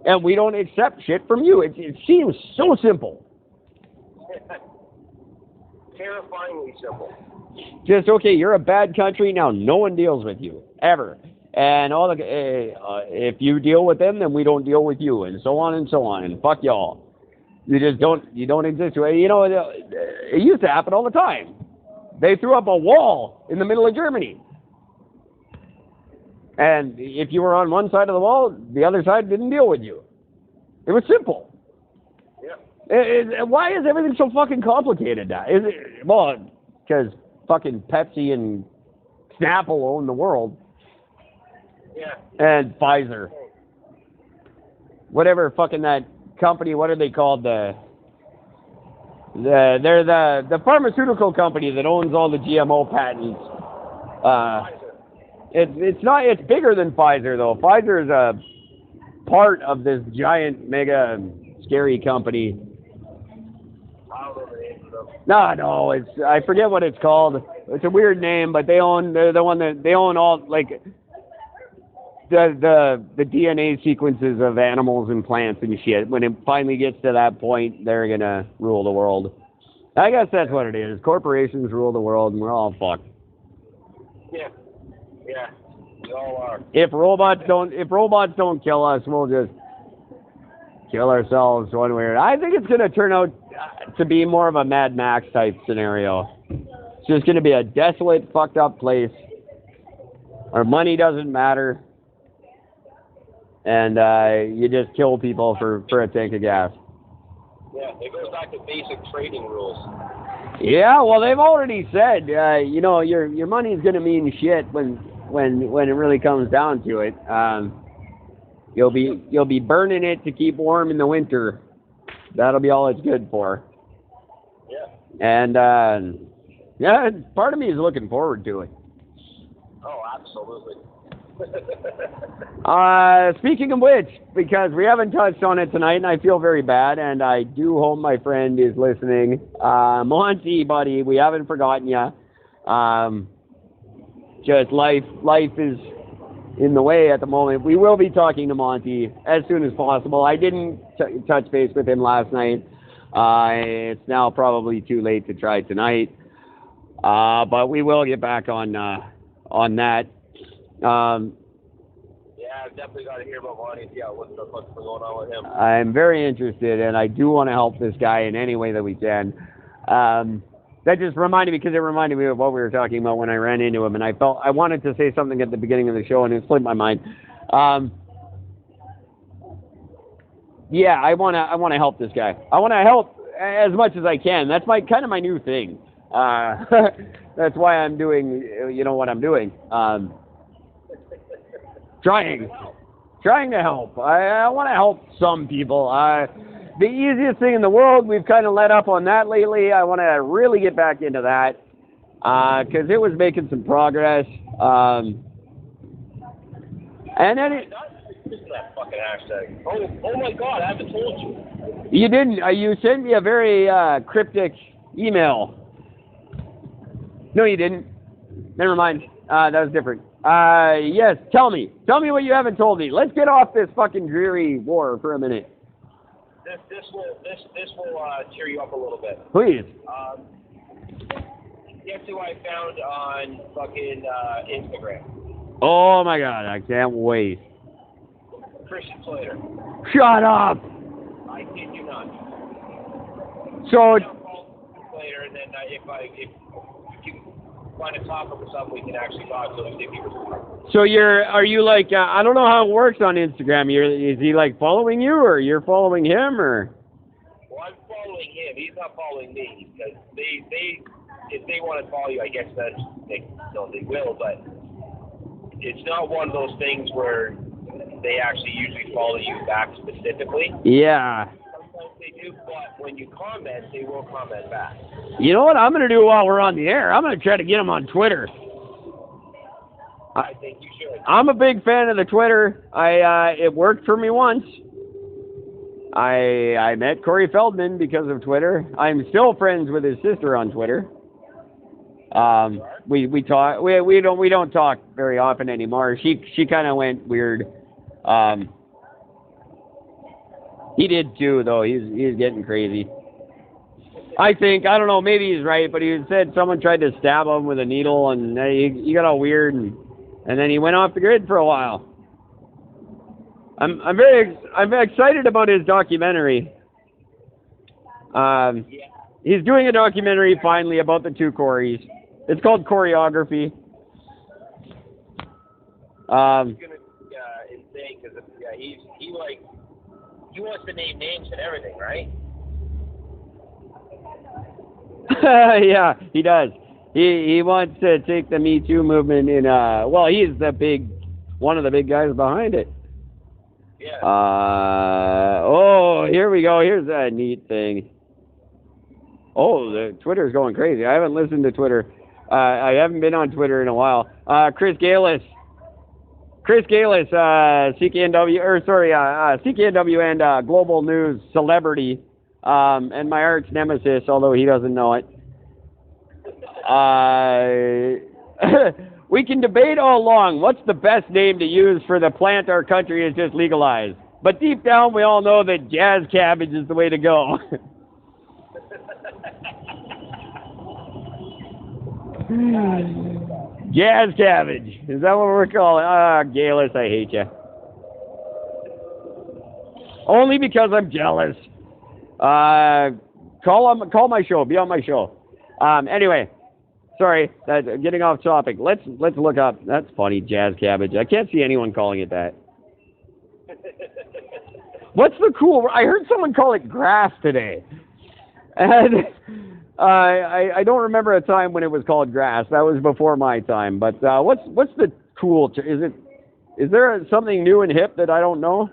S5: And we don't accept shit from you. It seems so simple.
S3: Terrifyingly simple.
S5: Just, okay, you're a bad country, now no one deals with you, ever. And all if you deal with them, then we don't deal with you, and so on, and fuck y'all. You don't exist. It used to happen all the time. They threw up a wall in the middle of Germany. And if you were on one side of the wall, the other side didn't deal with you. It was simple.
S3: Yeah.
S5: Why is everything so fucking complicated now? Well, because fucking Pepsi and Snapple own the world.
S3: Yeah.
S5: And Pfizer. Whatever fucking that company, what are they called? They're the pharmaceutical company that owns all the GMO patents. It's not. It's bigger than Pfizer though. Pfizer is a part of this giant, mega, scary company.
S4: I don't know the name of them.
S5: No, it's I forget what it's called. It's a weird name, but they're the one that they own all like the DNA sequences of animals and plants and shit. When it finally gets to that point, they're gonna rule the world. I guess that's what it is. Corporations rule the world, and we're all fucked.
S4: Yeah. Yeah. We all are.
S5: If robots don't kill us, we'll just kill ourselves one way or another. I think it's gonna turn out to be more of a Mad Max type scenario. It's just gonna be a desolate, fucked up place. Our money doesn't matter. And you just kill people for a tank of gas.
S4: Yeah, it goes back to basic trading rules.
S5: Yeah, well, they've already said, you know, your money's gonna mean shit when it really comes down to it. You'll be burning it to keep warm in the winter. That'll be all it's good for.
S4: Yeah.
S5: And yeah, part of me is looking forward to it.
S4: Oh, absolutely.
S5: Speaking of which, because we haven't touched on it tonight, and I feel very bad, and I do hope my friend is listening. Monty, buddy, we haven't forgotten you. Just life is in the way at the moment. We will be talking to Monty as soon as possible. I didn't touch base with him last night. It's now probably too late to try tonight. But we will get back on that.
S4: Yeah, I've definitely got to hear about Monty. Yeah, what's going on with him?
S5: I'm very interested, and I do want to help this guy in any way that we can. That just reminded me, because it reminded me of what we were talking about when I ran into him, and I wanted to say something at the beginning of the show, and it slipped my mind. Yeah, I want to help this guy. I want to help as much as I can. That's kind of my new thing. That's why I'm doing, what I'm doing. Trying to help. I want to help some people. The easiest thing in the world, we've kind of let up on that lately. I want to really get back into that because it was making some progress. And then
S4: that fucking hashtag. Oh my God, I haven't told you.
S5: You didn't. You sent me a very cryptic email. No, you didn't. Never mind. That was different. Yes, tell me what you haven't told me. Let's get off this fucking dreary war for a minute.
S4: This will cheer you up a little bit.
S5: Please.
S4: Guess who I found on fucking Instagram?
S5: Oh my God, I can't wait.
S4: Christian Slater.
S5: Shut up.
S4: I kid you not.
S5: So.
S4: Slater, and then if you find a topic or something, we can actually talk. So
S5: So are you like, I don't know how it works on Instagram. Is he like following you, or you're following him, or?
S4: Well, I'm following him. He's not following me, because they if they want to follow you, I guess that they will. But it's not one of those things where they actually usually follow you back specifically.
S5: Yeah.
S4: Sometimes they do, but when you comment, they will comment back.
S5: You know what I'm going to do while we're on the air? I'm going to try to get him on Twitter.
S4: I think you should.
S5: I'm a big fan of the Twitter. It worked for me once. I met Corey Feldman because of Twitter. I'm still friends with his sister on Twitter. We talk. We don't talk very often anymore. She kind of went weird. He did too, though. He's getting crazy. I don't know, maybe he's right, but he said someone tried to stab him with a needle, and he got all weird, and then he went off the grid for a while. I'm very excited about his documentary. He's doing a documentary finally about the two Coreys. It's called Choreography.
S4: It's gonna be insane, because he wants to name names and everything, right?
S5: Yeah, he does. He wants to take the Me Too movement in. He's one of the big guys behind it.
S4: Yeah.
S5: Here we go. Here's a neat thing. Oh, the Twitter's going crazy. I haven't listened to Twitter. I haven't been on Twitter in a while. Chris Galis Chris Galis, CKNW, CKNW and Global News celebrity, and my arch nemesis, although he doesn't know it. We can debate all along what's the best name to use for the plant our country has just legalized. But deep down, we all know that jazz cabbage is the way to go. Jazz cabbage. Is that what we're calling? Galis, I hate you. Only because I'm jealous. Call my show. Be on my show. Anyway, sorry, getting off topic. Let's look up. That's funny, jazz cabbage. I can't see anyone calling it that. What's the cool? I heard someone call it grass today, and I don't remember a time when it was called grass. That was before my time. But what's the cool? Is there something new and hip that I don't know?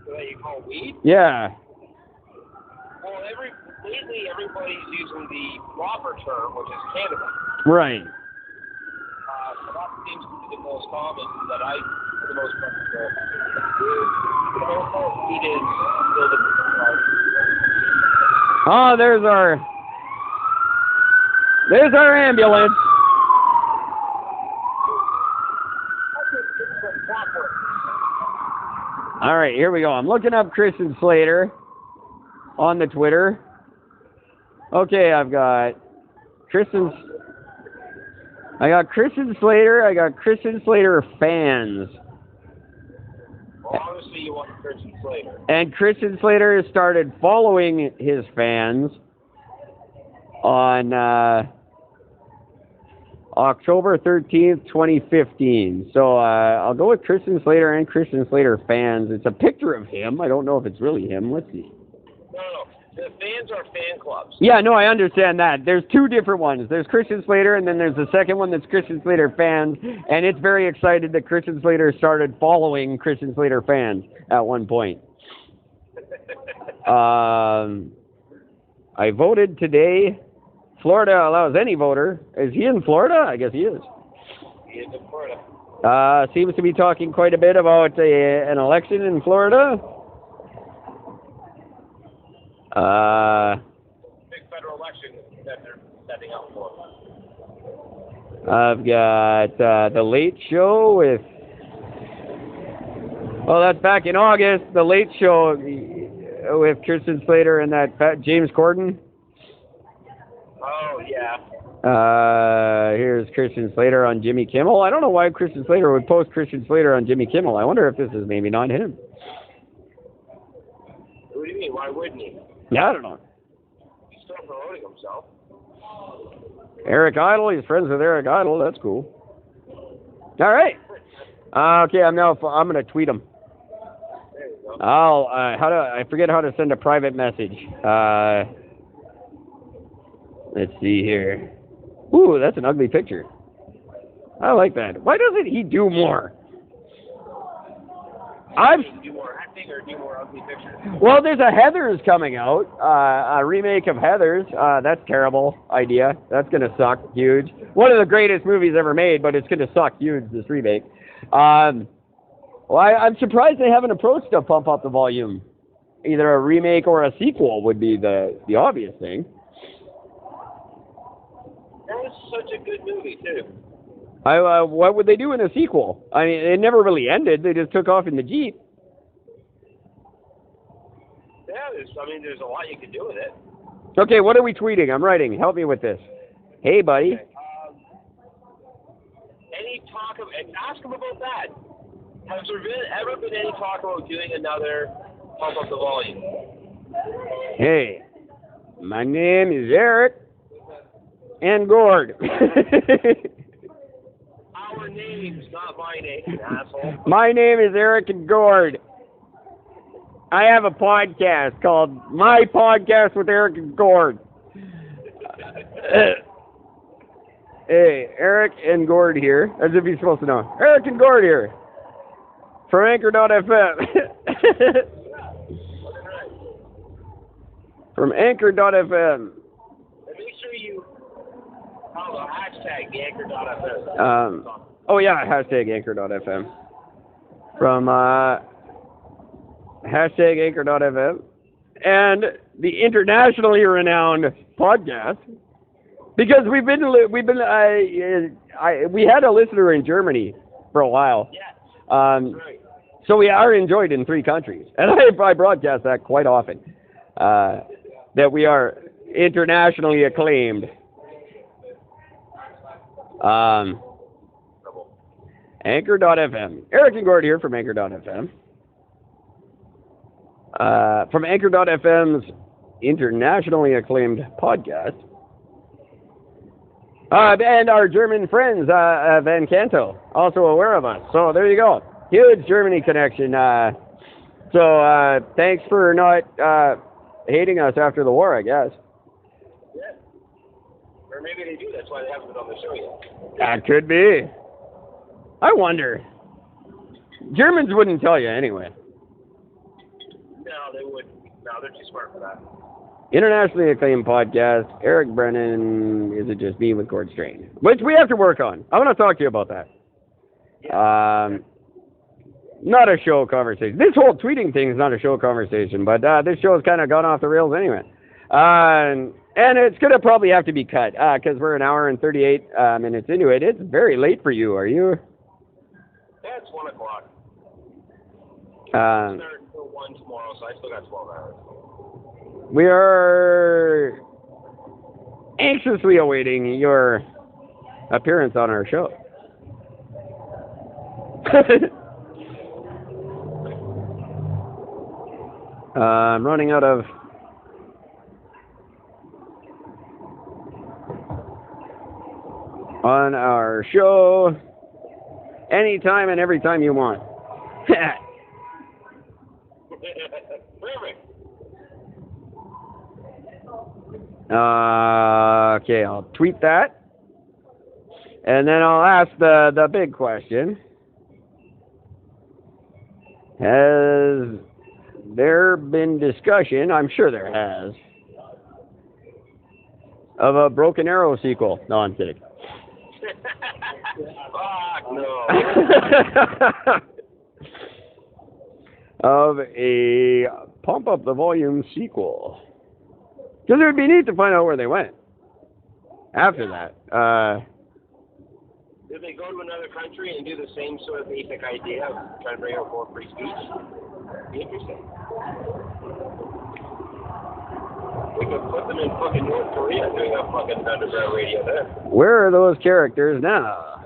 S4: What you call weed?
S5: Yeah.
S4: Well, lately everybody's using the proper term, which is cannabis.
S5: Right.
S4: So that seems to be the most common that for the most part, weed is still the
S5: Oh, there's our ambulance. All right, here we go. I'm looking up Christian Slater on the Twitter. Okay, I got Christian Slater. I got Christian Slater fans.
S4: Well, obviously you want Christian Slater.
S5: And Christian Slater started following his fans on October 13th, 2015. So I'll go with Christian Slater and Christian Slater fans. It's a picture of him. I don't know if it's really him. Let's see.
S4: No. The fans are fan clubs.
S5: Yeah, no, I understand that. There's two different ones. There's Christian Slater, and then there's the second one that's Christian Slater fans, and it's very excited that Christian Slater started following Christian Slater fans at one point. I voted today. Florida allows any voter. Is he in Florida? I guess he is.
S4: He is in Florida.
S5: Seems to be talking quite a bit about an election in Florida.
S4: Big federal election that they're setting up for.
S5: I've got The Late Show with... Oh, that's back in August. The Late Show with Christian Slater and that fat James Corden.
S4: Oh, yeah.
S5: Here's Christian Slater on Jimmy Kimmel. I don't know why Christian Slater would post Christian Slater on Jimmy Kimmel. I wonder if this is maybe not him.
S4: What do you mean? Why wouldn't he?
S5: Yeah, I don't know.
S4: He's still promoting himself.
S5: Eric Idle. He's friends with Eric Idle. That's cool. All right. Okay, I'm going to tweet him.
S4: There you go.
S5: I forget how to send a private message. Let's see here. Ooh, that's an ugly picture. I like that. Why doesn't he do more?
S4: Do more acting or do more ugly pictures?
S5: Well, there's a Heathers coming out, a remake of Heathers. That's a terrible idea. That's going to suck huge. One of the greatest movies ever made, but it's going to suck huge, this remake. Well, I'm surprised they haven't approached to pump up the volume. Either a remake or a sequel would be the obvious thing.
S4: That was such a good movie, too.
S5: What would they do in a sequel? I mean, it never really ended. They just took off in the Jeep.
S4: Yeah, there's a lot you can do with it.
S5: Okay, what are we tweeting? I'm writing. Help me with this. Hey, buddy.
S4: Okay, any talk of... Ask him about that. Has there ever been any talk about doing another pump up the volume?
S5: Hey, my name is Eric and Gord.
S4: Our names, not my name, asshole.
S5: My name is Eric and Gord. I have a podcast called My Podcast with Eric and Gord. Hey, Eric and Gord here. As if you're supposed to know. Eric and Gord here. From Anchor.fm. From Anchor.fm.
S4: And make sure you follow hashtag the Anchor.fm.
S5: Oh yeah, hashtag anchor.fm. From hashtag anchor.fm and the internationally renowned podcast, because we had a listener in Germany for a while.
S3: Yeah.
S5: Right. So we are enjoyed in 3 countries, and I broadcast that quite often. That we are internationally acclaimed. Anchor.fm. Eric and Gord here from Anchor.fm. From Anchor.fm's internationally acclaimed podcast. And our German friends, Van Canto, also aware of us. So there you go. Huge Germany connection. So thanks for not hating us after the war, I guess.
S3: Yeah. Or maybe they do. That's why they haven't been on the show yet.
S5: That could be. I wonder. Germans wouldn't tell you anyway.
S3: No, they wouldn't. No, they're too smart for that.
S5: Internationally acclaimed podcast. Eric Brennan, Is It Just Me with Gord Strain? Which we have to work on. I want to talk to you about that.
S3: Yeah.
S5: Not a show conversation. This whole tweeting thing is not a show conversation, but this show has kind of gone off the rails anyway. And it's going to probably have to be cut because we're an hour and 38 minutes into it. It's very late for you. Are you?
S3: Yeah, it's 1 o'clock.
S5: Uh,
S3: Start until 1 tomorrow, so I still got 12 hours.
S5: We are anxiously awaiting your appearance on our show. I'm running out of on our show anytime and every time you want.
S3: Perfect.
S5: Okay, I'll tweet that. And then I'll ask the big question. Has there been discussion, I'm sure there has, of a Broken Arrow sequel? No, I'm kidding.
S3: Fuck no.
S5: Of a Pump Up the Volume sequel. Because it would be neat to find out where they went after that.
S3: Did they go to another country and do the same sort of basic idea of trying to bring out more free speech? Be interesting. We could put them in fucking North Korea doing a fucking underground radio there.
S5: Where are those characters now?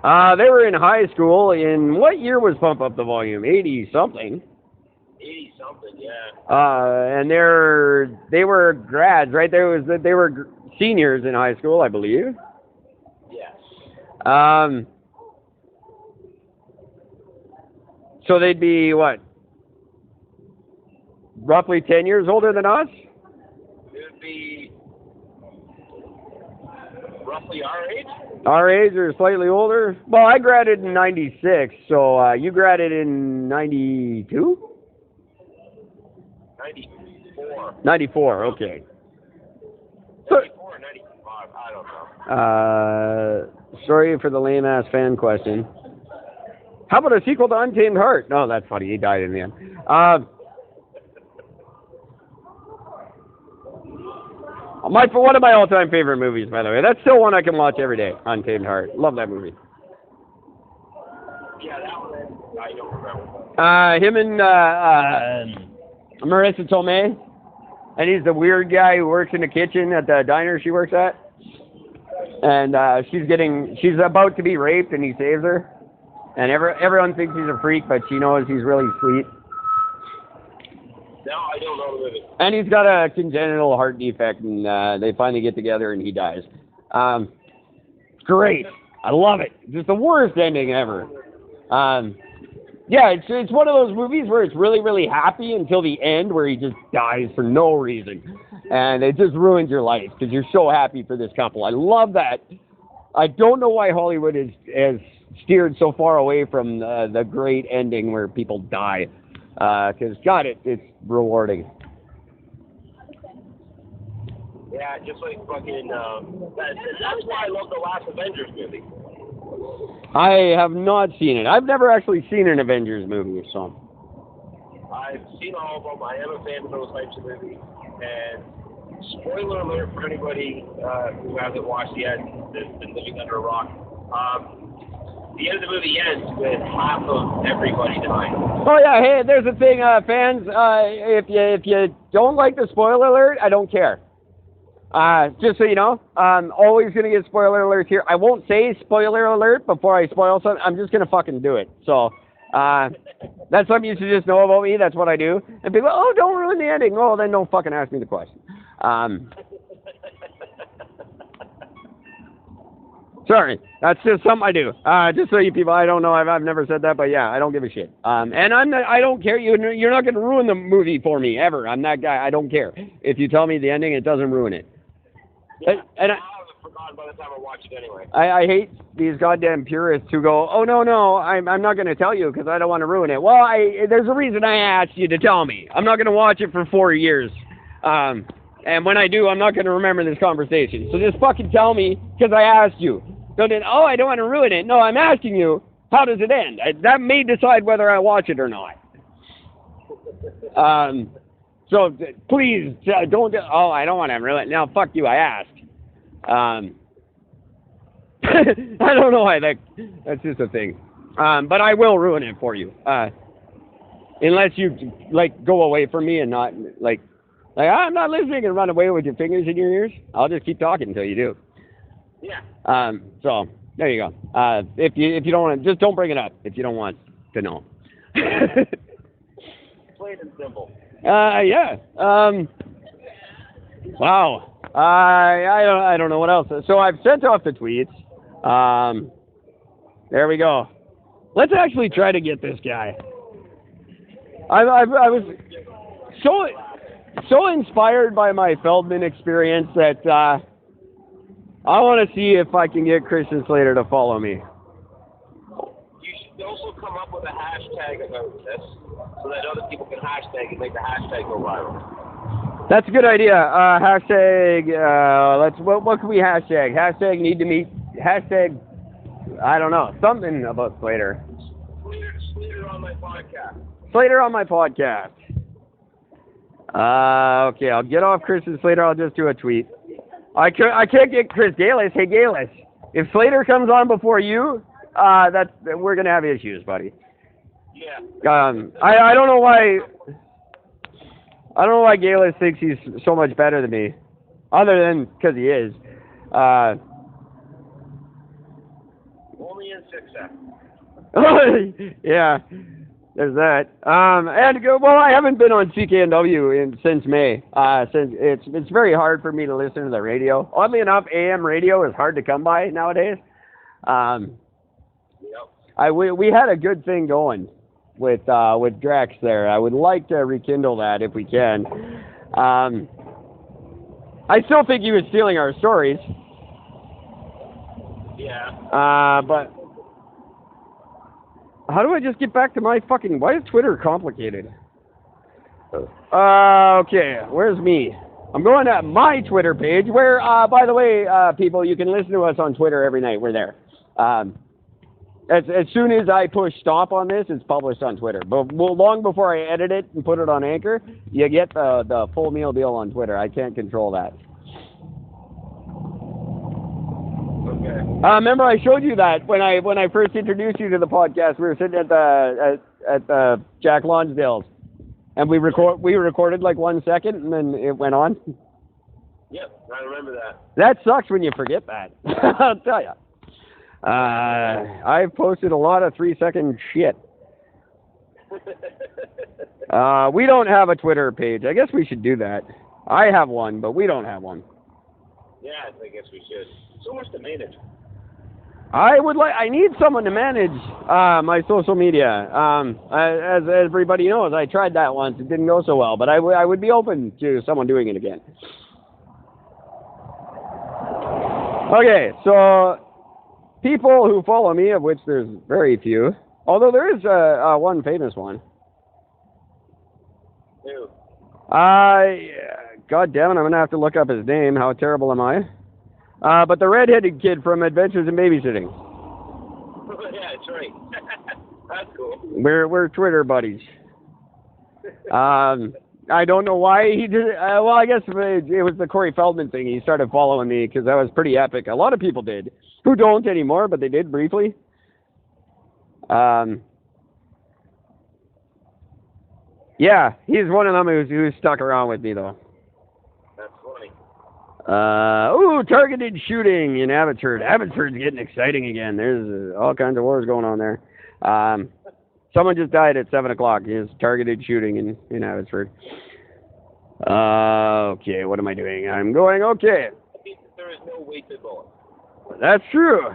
S5: They were in high school. In what year was Pump Up the Volume? 80-something.
S3: 80-something, yeah.
S5: And they were grads, right? They were seniors in high school, I believe.
S3: Yes.
S5: So they'd be what? Roughly 10 years older than us?
S3: It would be roughly our age.
S5: Our age or slightly older? Well, I graduated in 96, so you graduated in 92?
S3: 94.
S5: 94, okay. So,
S3: 94 or 95, I don't know.
S5: sorry for the lame-ass fan question. How about a sequel to Untamed Heart? No, that's funny. He died in the end. One of my all-time favorite movies, by the way. That's still one I can watch every day. Untamed Heart. Love that movie.
S3: Yeah, that one I don't remember.
S5: Him and Marissa Tomei, and he's the weird guy who works in the kitchen at the diner she works at, and she's about to be raped, and he saves her, and everyone thinks he's a freak, but she knows he's really sweet.
S3: No, I don't know the movie.
S5: And he's got a congenital heart defect, and they finally get together, and he dies. Great. I love it. Just the worst ending ever. Yeah, it's one of those movies where it's really, really happy until the end, where he just dies for no reason. And it just ruins your life, because you're so happy for this couple. I love that. I don't know why Hollywood has steered so far away from the great ending where people die. Because, God, it's rewarding.
S3: Yeah, just like fucking, that's why I love the last Avengers movie.
S5: I have not seen it. I've never actually seen an Avengers movie, so.
S4: I've seen all of them. I am a fan of those types of movies. And spoiler alert for anybody who hasn't watched yet, that's been living under a rock. The end of the movie ends with half of everybody dying.
S5: Oh yeah, hey, there's a thing, fans. If you don't like the spoiler alert, I don't care. Just so you know, I'm always gonna get spoiler alerts here. I won't say spoiler alert before I spoil something. I'm just gonna fucking do it. So, that's something you should just know about me. That's what I do. And people, oh, don't ruin the ending. Well, then don't fucking ask me the question. Sorry, that's just something I do. Just so you people, I don't know, I've never said that, but yeah, I don't give a shit. And I don't care. You're not gonna ruin the movie for me ever. I'm that guy. I don't care. If you tell me the ending, it doesn't ruin it.
S4: Yeah, and I'll have forgotten by the time I watch it anyway.
S5: I hate these goddamn purists who go, oh no, I'm not gonna tell you because I don't want to ruin it. Well, there's a reason I asked you to tell me. I'm not gonna watch it for 4 years. And when I do, I'm not gonna remember this conversation. So just fucking tell me because I asked you. So then, oh, I don't want to ruin it. No, I'm asking you, how does it end? That may decide whether I watch it or not. So please don't. Oh, I don't want to ruin it. Now, fuck you. I asked. I don't know why that's just a thing. But I will ruin it for you. Unless you like go away from me and not like I'm not listening and run away with your fingers in your ears. I'll just keep talking until you do.
S4: Yeah.
S5: So there you go. If you don't want to, just don't bring it up if you don't want to know.
S4: Plain and simple.
S5: Yeah. Wow. I don't know what else. So I've sent off the tweets. There we go. Let's actually try to get this guy. I was so inspired by my Feldman experience that I want to see if I can get Christian Slater to follow me.
S4: You should also come up with a hashtag about this so that other people can hashtag and make the hashtag go viral.
S5: That's a good idea. Hashtag, what can we hashtag? Hashtag need to meet, hashtag, I don't know, something about Slater.
S4: Slater on my podcast.
S5: Slater on my podcast. Okay, I'll get off Christian Slater. I'll just do a tweet. I can't get Chris Galis. Hey, Galis, if Slater comes on before you, we're going to have issues, buddy.
S4: Yeah.
S5: I don't know why. I don't know why Galis thinks he's so much better than me, other than because he is.
S4: Only in 6 seconds.
S5: Yeah, there's that. Well, I haven't been on CKNW since May. Since it's very hard for me to listen to the radio. Oddly enough, AM radio is hard to come by nowadays.
S4: Yep.
S5: We had a good thing going with Drex there. I would like to rekindle that if we can. I still think he was stealing our stories.
S4: Yeah.
S5: But how do I just get back to my fucking... Why is Twitter complicated? Okay, where's me? I'm going to my Twitter page where, by the way, people, you can listen to us on Twitter every night. We're there. As soon as I push stop on this, it's published on Twitter. But long before I edit it and put it on Anchor, you get the full meal deal on Twitter. I can't control that.
S4: Okay.
S5: Remember I showed you that when I first introduced you to the podcast. We were sitting at the Jack Lonsdale's, and we recorded like 1 second, and then it went on.
S4: Yep, I remember that.
S5: That sucks when you forget that. I'll tell you. I've posted a lot of 3-second shit. We don't have a Twitter page. I guess we should do that. I have one, but we don't have one.
S4: Yeah, I guess we should. So much to manage.
S5: I need someone to manage my social media. As everybody knows, I tried that once. It didn't go so well, but I would be open to someone doing it again. Okay, so people who follow me, of which there's very few, although there is one famous one.
S4: Who?
S5: God damn it, I'm going to have to look up his name. How terrible am I? But the redheaded kid from Adventures in Babysitting.
S4: That's right. That's cool.
S5: We're Twitter buddies. I don't know why he did it. Well, I guess it was the Corey Feldman thing. He started following me because that was pretty epic. A lot of people did, who don't anymore, but they did briefly. Yeah, he's one of them who's stuck around with me, though.
S4: That's funny.
S5: Targeted shooting in Abbotsford. Abbotsford's getting exciting again. There's all kinds of wars going on there. Someone just died at 7 o'clock. It was targeted shooting in Abbotsford. Okay, what am I doing? I'm going okay.
S4: There is no wasted bullet.
S5: That's true.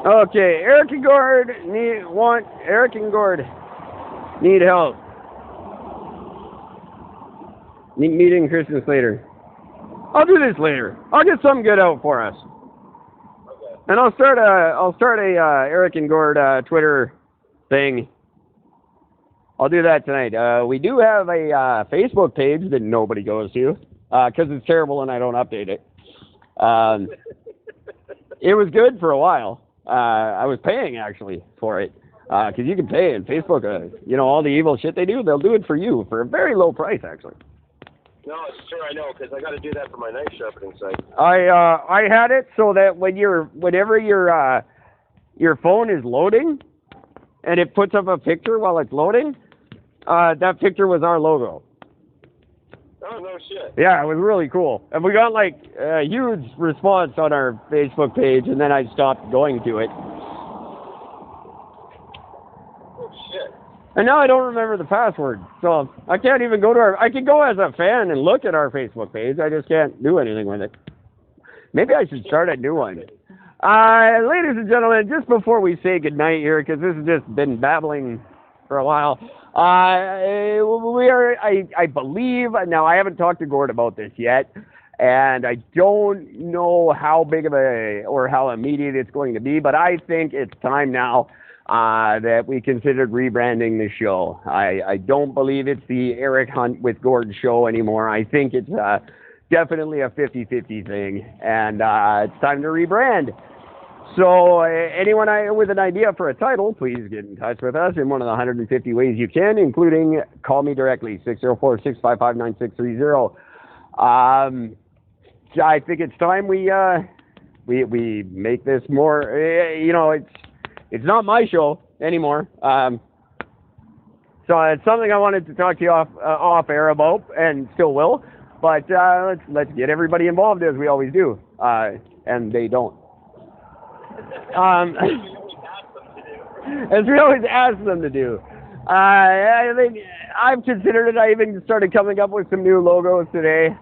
S5: Okay, Eric and Gord need help. Meeting Christmas later. I'll do this later. I'll get something good out for us.
S4: Okay.
S5: And I'll start a Eric and Gord Twitter thing. I'll do that tonight. We do have a Facebook page that nobody goes to because it's terrible and I don't update it. It was good for a while. I was paying actually for it because you can pay in Facebook. All the evil shit they do, they'll do it for you for a very low price actually.
S4: No, it's true. I know because I got to do that for my knife sharpening site.
S5: I had it so that whenever your phone is loading and it puts up a picture while it's loading, that picture was our logo.
S4: Oh, no shit.
S5: Yeah, it was really cool. And we got like a huge response on our Facebook page, and then I stopped going to it.
S4: Oh, shit.
S5: And now I don't remember the password, so I can't even go to I can go as a fan and look at our Facebook page. I just can't do anything with it. Maybe I should start a new one. Ladies and gentlemen, just before we say goodnight here, because this has just been babbling for a while, we are, I believe, now I haven't talked to Gord about this yet, and I don't know how big of or how immediate it's going to be, but I think it's time now that we considered rebranding the show. I don't believe it's the Eric Hunt with Gord show anymore. I think it's definitely a 50-50 thing, and it's time to rebrand. So anyone with an idea for a title, please get in touch with us in one of the 150 ways you can, including call me directly, 604-655-9630. I think it's time we make this more, it's not my show anymore. So it's something I wanted to talk to you off air about, and still will. But let's get everybody involved as we always do, and they don't. As we always ask them to do. I think I've considered it. I even started coming up with some new logos today.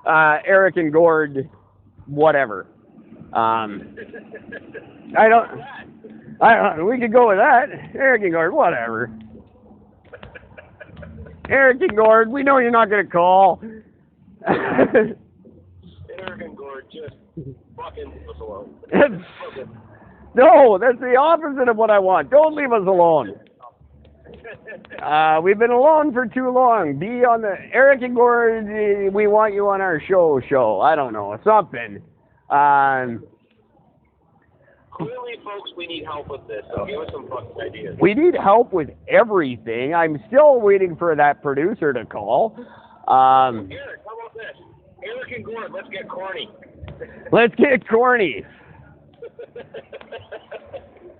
S5: Eric and Gord, whatever. I don't. We could go with that. Eric and Gord, whatever. Eric and Gord, we know you're not going to call.
S4: Eric and Gord, just fucking leave us alone.
S5: No, that's the opposite of what I want. Don't leave us alone. We've been alone for too long. Be on the Eric and Gord. We want you on our show. I don't know, something.
S4: Clearly, folks, we need help with this. So give us some fucking ideas.
S5: We need help with everything. I'm still waiting for that producer to call.
S4: Eric, how about this? Eric and Gord, let's get corny.
S5: Let's get corny.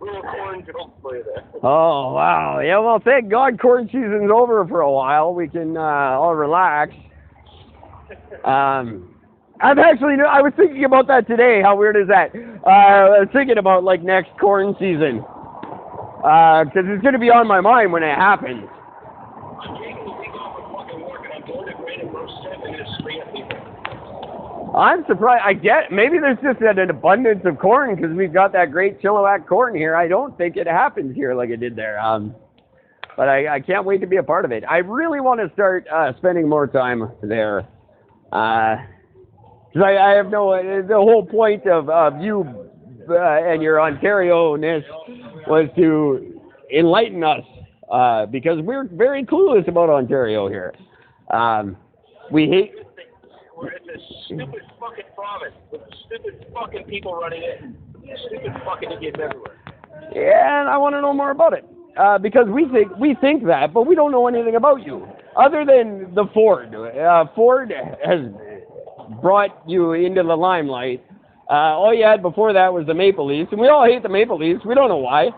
S4: Little corn joke for you there.
S5: Oh, wow. Yeah, well, thank God corn season's over for a while. We can all relax. I was thinking about that today. How weird is that? I was thinking about, next corn season. Because it's going to be on my mind when it happens.
S4: I'm taking the week off of fucking work, and I'm going to Great and Roast Step and just scream at people.
S5: I'm surprised. Maybe there's just an abundance of corn because we've got that great Chilliwack corn here. I don't think it happens here like it did there. But I can't wait to be a part of it. I really want to start spending more time there. Because I have the whole point of you and your Ontario-ness was to enlighten us because we're very clueless about Ontario here. We hate...
S4: It's a stupid fucking province with stupid fucking people running it. Stupid fucking idiots everywhere.
S5: Yeah, and I want to know more about it. Because we think that, but we don't know anything about you. Other than the Ford. Ford has brought you into the limelight. All you had before that was the Maple Leafs, and we all hate the Maple Leafs. We don't know why.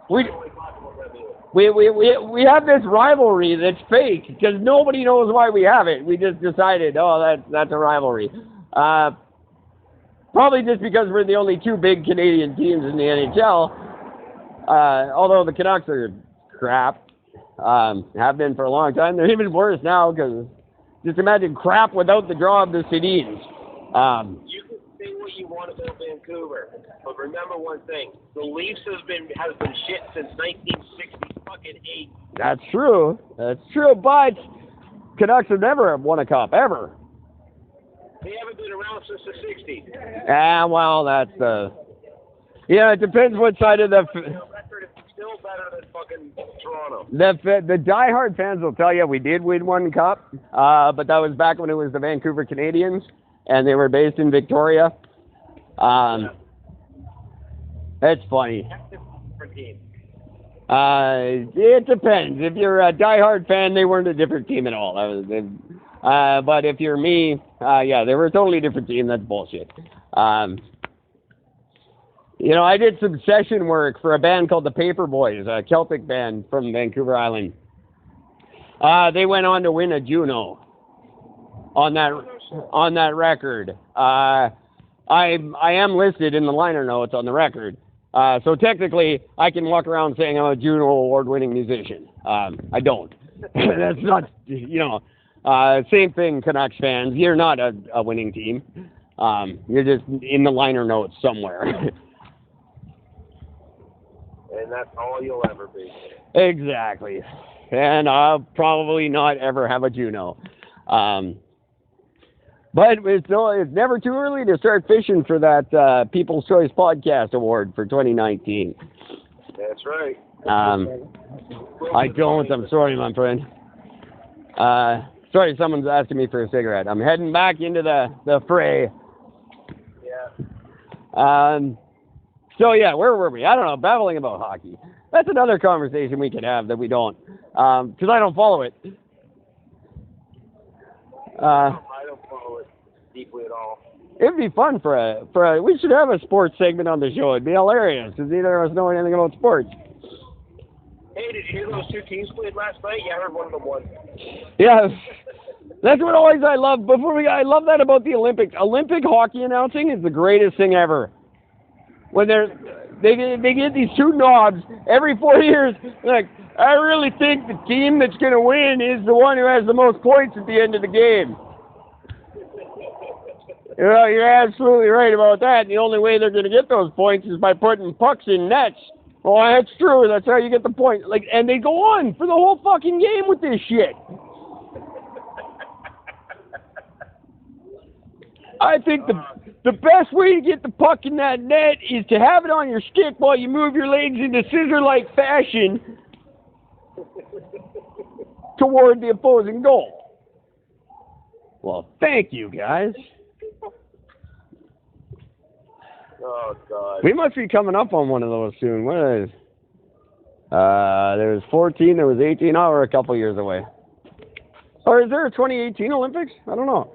S5: We have this rivalry that's fake because nobody knows why we have it. We just decided, that's a rivalry. Probably just because we're the only two big Canadian teams in the NHL. Although the Canucks are crap, have been for a long time. They're even worse now because just imagine crap without the draw of the Sedins.
S4: You can say what you want about Vancouver, but remember one thing: the Leafs has been shit since 1968.
S5: That's true. That's true. But Canucks have never won a cup ever.
S4: They haven't been around since the 60s.
S5: Well, that's yeah. It depends what side of the.
S4: Record is still better than fucking Toronto.
S5: The diehard fans will tell you we did win one cup, but that was back when it was the Vancouver Canadians, and they were based in Victoria. That's funny. It depends. If you're a diehard fan, they weren't a different team at all. But if you're me, yeah, they were a totally different team. That's bullshit. I did some session work for a band called the Paper Boys, a Celtic band from Vancouver Island. They went on to win a Juno on that record. I am listed in the liner notes on the record. So technically, I can walk around saying I'm a Juno award-winning musician. I don't. That's not, same thing, Canucks fans. You're not a winning team. You're just in the liner notes somewhere.
S4: And that's all you'll ever be.
S5: Exactly. And I'll probably not ever have a Juno. But it's never too early to start fishing for that People's Choice Podcast Award for 2019.
S4: That's right.
S5: I don't. I'm sorry, my friend. Sorry, someone's asking me for a cigarette. I'm heading back into the fray.
S4: Yeah.
S5: So, yeah, where were we? I don't know, babbling about hockey. That's another conversation we could have that we don't, because I don't follow it.
S4: I don't follow it deeply at all.
S5: It'd be fun we should have a sports segment on the show. It'd be hilarious, because neither of us know anything about sports.
S4: Hey, did you hear those two teams played last night? Yeah, I heard one of them won.
S5: Yeah, that's what I love. I love that about the Olympics. Olympic hockey announcing is the greatest thing ever. When they get these two knobs every 4 years, like, I really think the team that's going to win is the one who has the most points at the end of the game. You're absolutely right about that. And the only way they're going to get those points is by putting pucks in nets. Well, that's true. That's how you get the point. And they go on for the whole fucking game with this shit. I think the best way to get the puck in that net is to have it on your stick while you move your legs in a scissor-like fashion toward the opposing goal. Well, thank you, guys.
S4: Oh, God.
S5: We must be coming up on one of those soon. What is it? There was 14, there was 18. Oh, we're a couple years away. Or is there a 2018 Olympics? I don't know.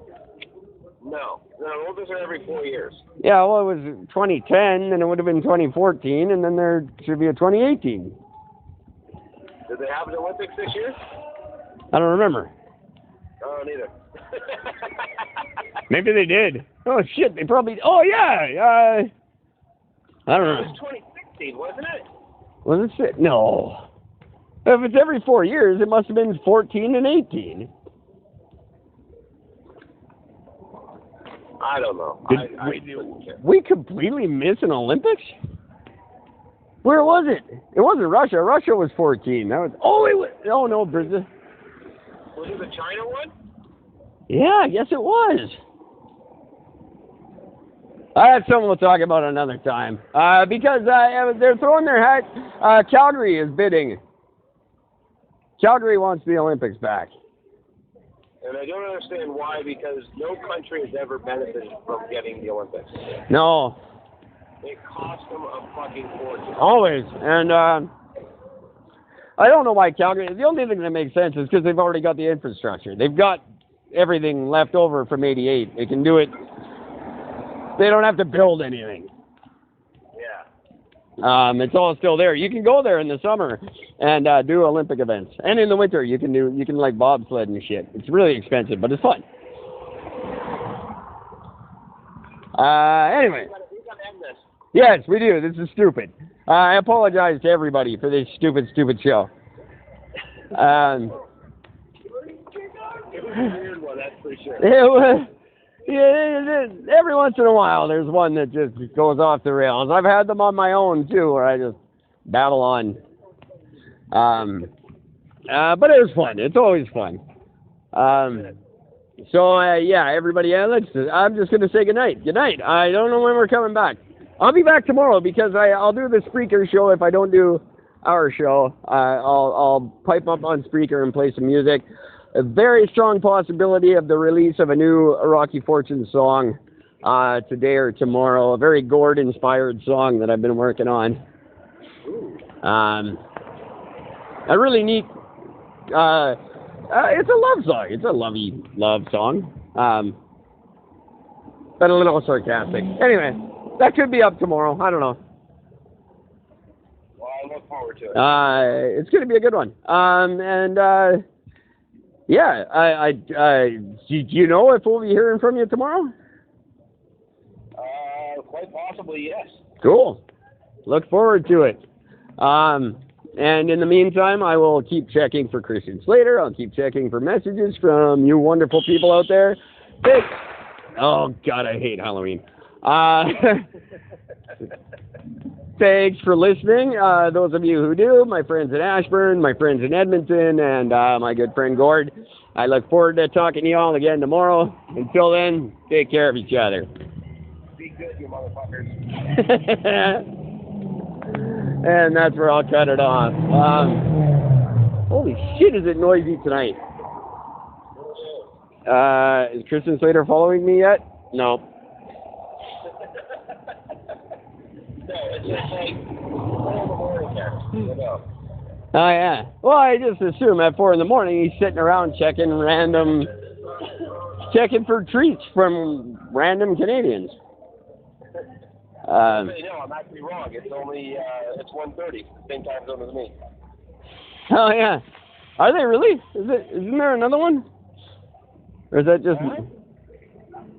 S4: No, Olympics are every 4 years.
S5: Yeah, well, it was 2010, and it would have been 2014, and then there should be a 2018.
S4: Did they have an Olympics this year?
S5: I don't remember.
S4: Oh, neither.
S5: Maybe they did. Oh, shit, they probably... Oh, yeah! I don't know.
S4: It was 2016, wasn't it?
S5: Was it? No. If it's every 4 years, it must have been 14 and 18.
S4: I don't know.
S5: We completely miss an Olympics? Where was it? It wasn't Russia. Russia was 14. That was... Oh, no, Brazil.
S4: Was it the China one?
S5: Yeah, yes, it was. That's something we'll talk about another time. Because they're throwing their hat. Calgary is bidding. Calgary wants the Olympics back.
S3: And I don't understand why, because no country has ever benefited from getting the Olympics.
S5: No,
S3: It cost them a fucking fortune.
S5: always. And I don't know why Calgary. The only thing that makes sense is because they've already got the infrastructure. They've got everything left over from '88. They can do it. They don't have to build anything.
S3: Yeah.
S5: It's all still there. You can go there in the summer and do Olympic events, and in the winter you can like bobsled and shit. It's really expensive, but it's fun. Anyway.
S3: We gotta end this.
S5: Yes, we do. This is stupid. I apologize to everybody for this stupid show.
S3: It was a weird one, that's for sure.
S5: Every once in a while, there's one that just goes off the rails. I've had them on my own too, where I just babble on. But it was fun. It's always fun. Yeah, everybody. I'm just gonna say goodnight. Good night. I don't know when we're coming back. I'll be back tomorrow because I'll do the Spreaker show. If I don't do our show, I'll pipe up on Spreaker and play some music. A very strong possibility of the release of a new Rocky Fortune song today or tomorrow. A very Gord-inspired song that I've been working on. A really neat. It's a love song. It's a lovey love song. But a little sarcastic. Anyway. That could be up tomorrow. I don't know.
S3: Well, I look forward to it.
S5: It's going to be a good one. Yeah. Do you know if we'll be hearing from you tomorrow?
S3: Quite possibly, yes.
S5: Cool. Look forward to it. And in the meantime, I will keep checking for Christian Slater. I'll keep checking for messages from you wonderful people out there. Thanks. Oh, God, I hate Halloween. Thanks for listening, those of you who do, my friends in Ashburn, my friends in Edmonton, and my good friend Gord. I look forward to talking to you all again tomorrow. Until then, take care of each other.
S3: Be good, you motherfuckers.
S5: And that's where I'll cut it off. Holy shit, is it noisy tonight? Is Christian Slater following me yet? No.
S3: No, it's just like 4 in the morning there. You know.
S5: Oh, yeah. Well, I just assume at 4 in the morning he's sitting around checking for treats from random Canadians.
S3: No, I'm actually wrong. It's only, it's 1:30, same time zone as me.
S5: Oh, yeah. Are they really? Isn't there another one? Or is that just...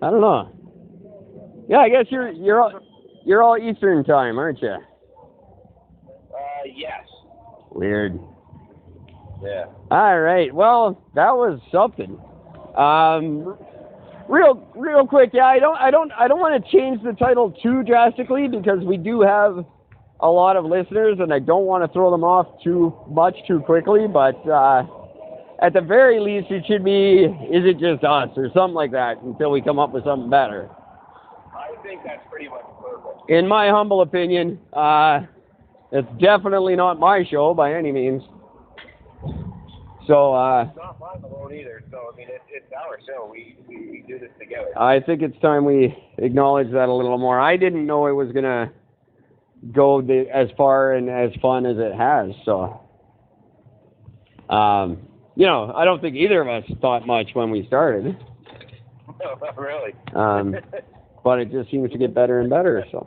S5: I don't know. Yeah, I guess you're all Eastern time, aren't you?
S3: Yes.
S5: Weird.
S3: Yeah.
S5: All right. Well, that was something. Real quick. Yeah, I don't want to change the title too drastically because we do have a lot of listeners, and I don't want to throw them off too much too quickly. But at the very least, it should be "Is It Just Us" or something like that until we come up with something better.
S3: I think that's pretty much perfect.
S5: In my humble opinion, it's definitely not my show by any means. So,
S3: it's not mine alone either, so, I mean, it's our show. We do this together.
S5: I think it's time we acknowledge that a little more. I didn't know it was going to go as far and as fun as it has, so. I don't think either of us thought much when we started.
S3: No, not really.
S5: But it just seems to get better and better, so.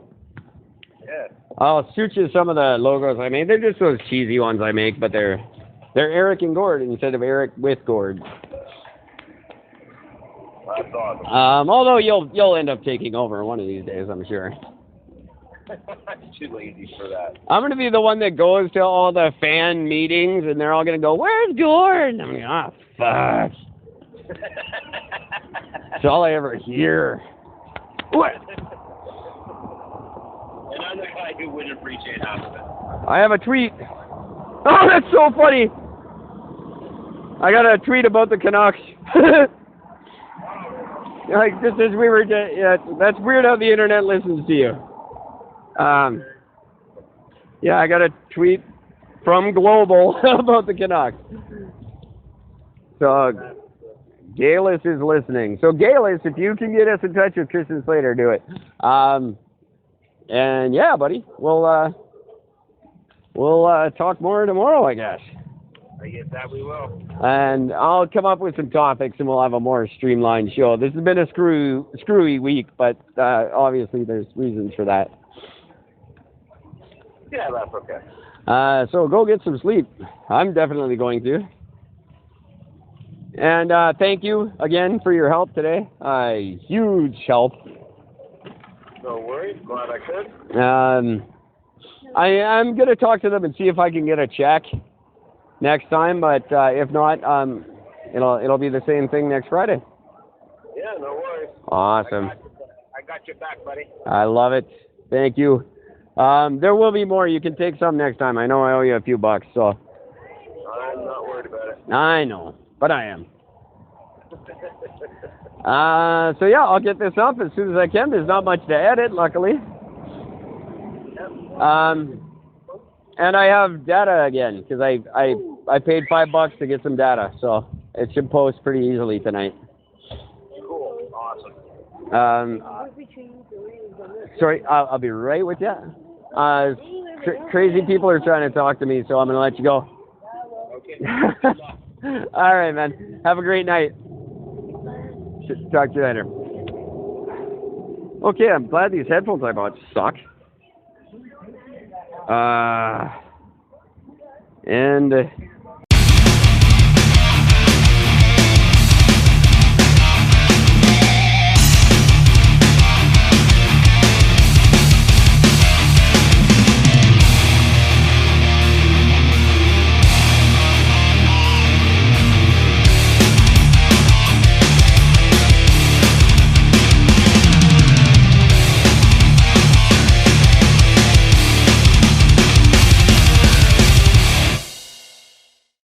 S3: Yeah.
S5: I'll shoot you some of the logos I made. They're just those cheesy ones I make, but they're Eric and Gord instead of Eric with Gord.
S3: That's awesome.
S5: Although you'll end up taking over one of these days, I'm sure.
S3: I'm too lazy for that.
S5: I'm going to be the one that goes to all the fan meetings, and they're all going to go, "Where's Gord?" And I'm going, "Ah, fuck." That's all I ever hear. What?
S3: And I'm the guy who wouldn't appreciate half of it.
S5: I have a tweet. Oh, that's so funny. I got a tweet about the Canucks. Like, just as we were, yeah, that's weird how the internet listens to you. Yeah, I got a tweet from Global about the Canucks. So, Galus is listening. So Galus, if you can get us in touch with Tristan Slater, do it. And yeah, buddy, we'll talk more tomorrow, I guess.
S4: I guess that we will.
S5: And I'll come up with some topics, and we'll have a more streamlined show. This has been a screwy week, but obviously there's reasons for that.
S4: Yeah, that's okay.
S5: So go get some sleep. I'm definitely going to. And thank you again for your help today. Huge help.
S4: No worries. Glad I could.
S5: I'm going to talk to them and see if I can get a check next time, but if not, it'll be the same thing next Friday.
S4: Yeah, no worries.
S5: Awesome.
S4: I got your back, buddy.
S5: I love it. Thank you. There will be more. You can take some next time. I know I owe you a few bucks, so.
S4: I'm not worried about it.
S5: I know, but I am. So yeah, I'll get this up as soon as I can. There's not much to edit, luckily. And I have data again because I paid $5 to get some data, so it should post pretty easily tonight.
S4: Cool. Awesome.
S5: Sorry, I'll be right with you. Crazy people are trying to talk to me, so I'm gonna let you go.
S4: Okay.
S5: All right, man. Have a great night. Talk to you later. Okay, I'm glad these headphones I bought suck. And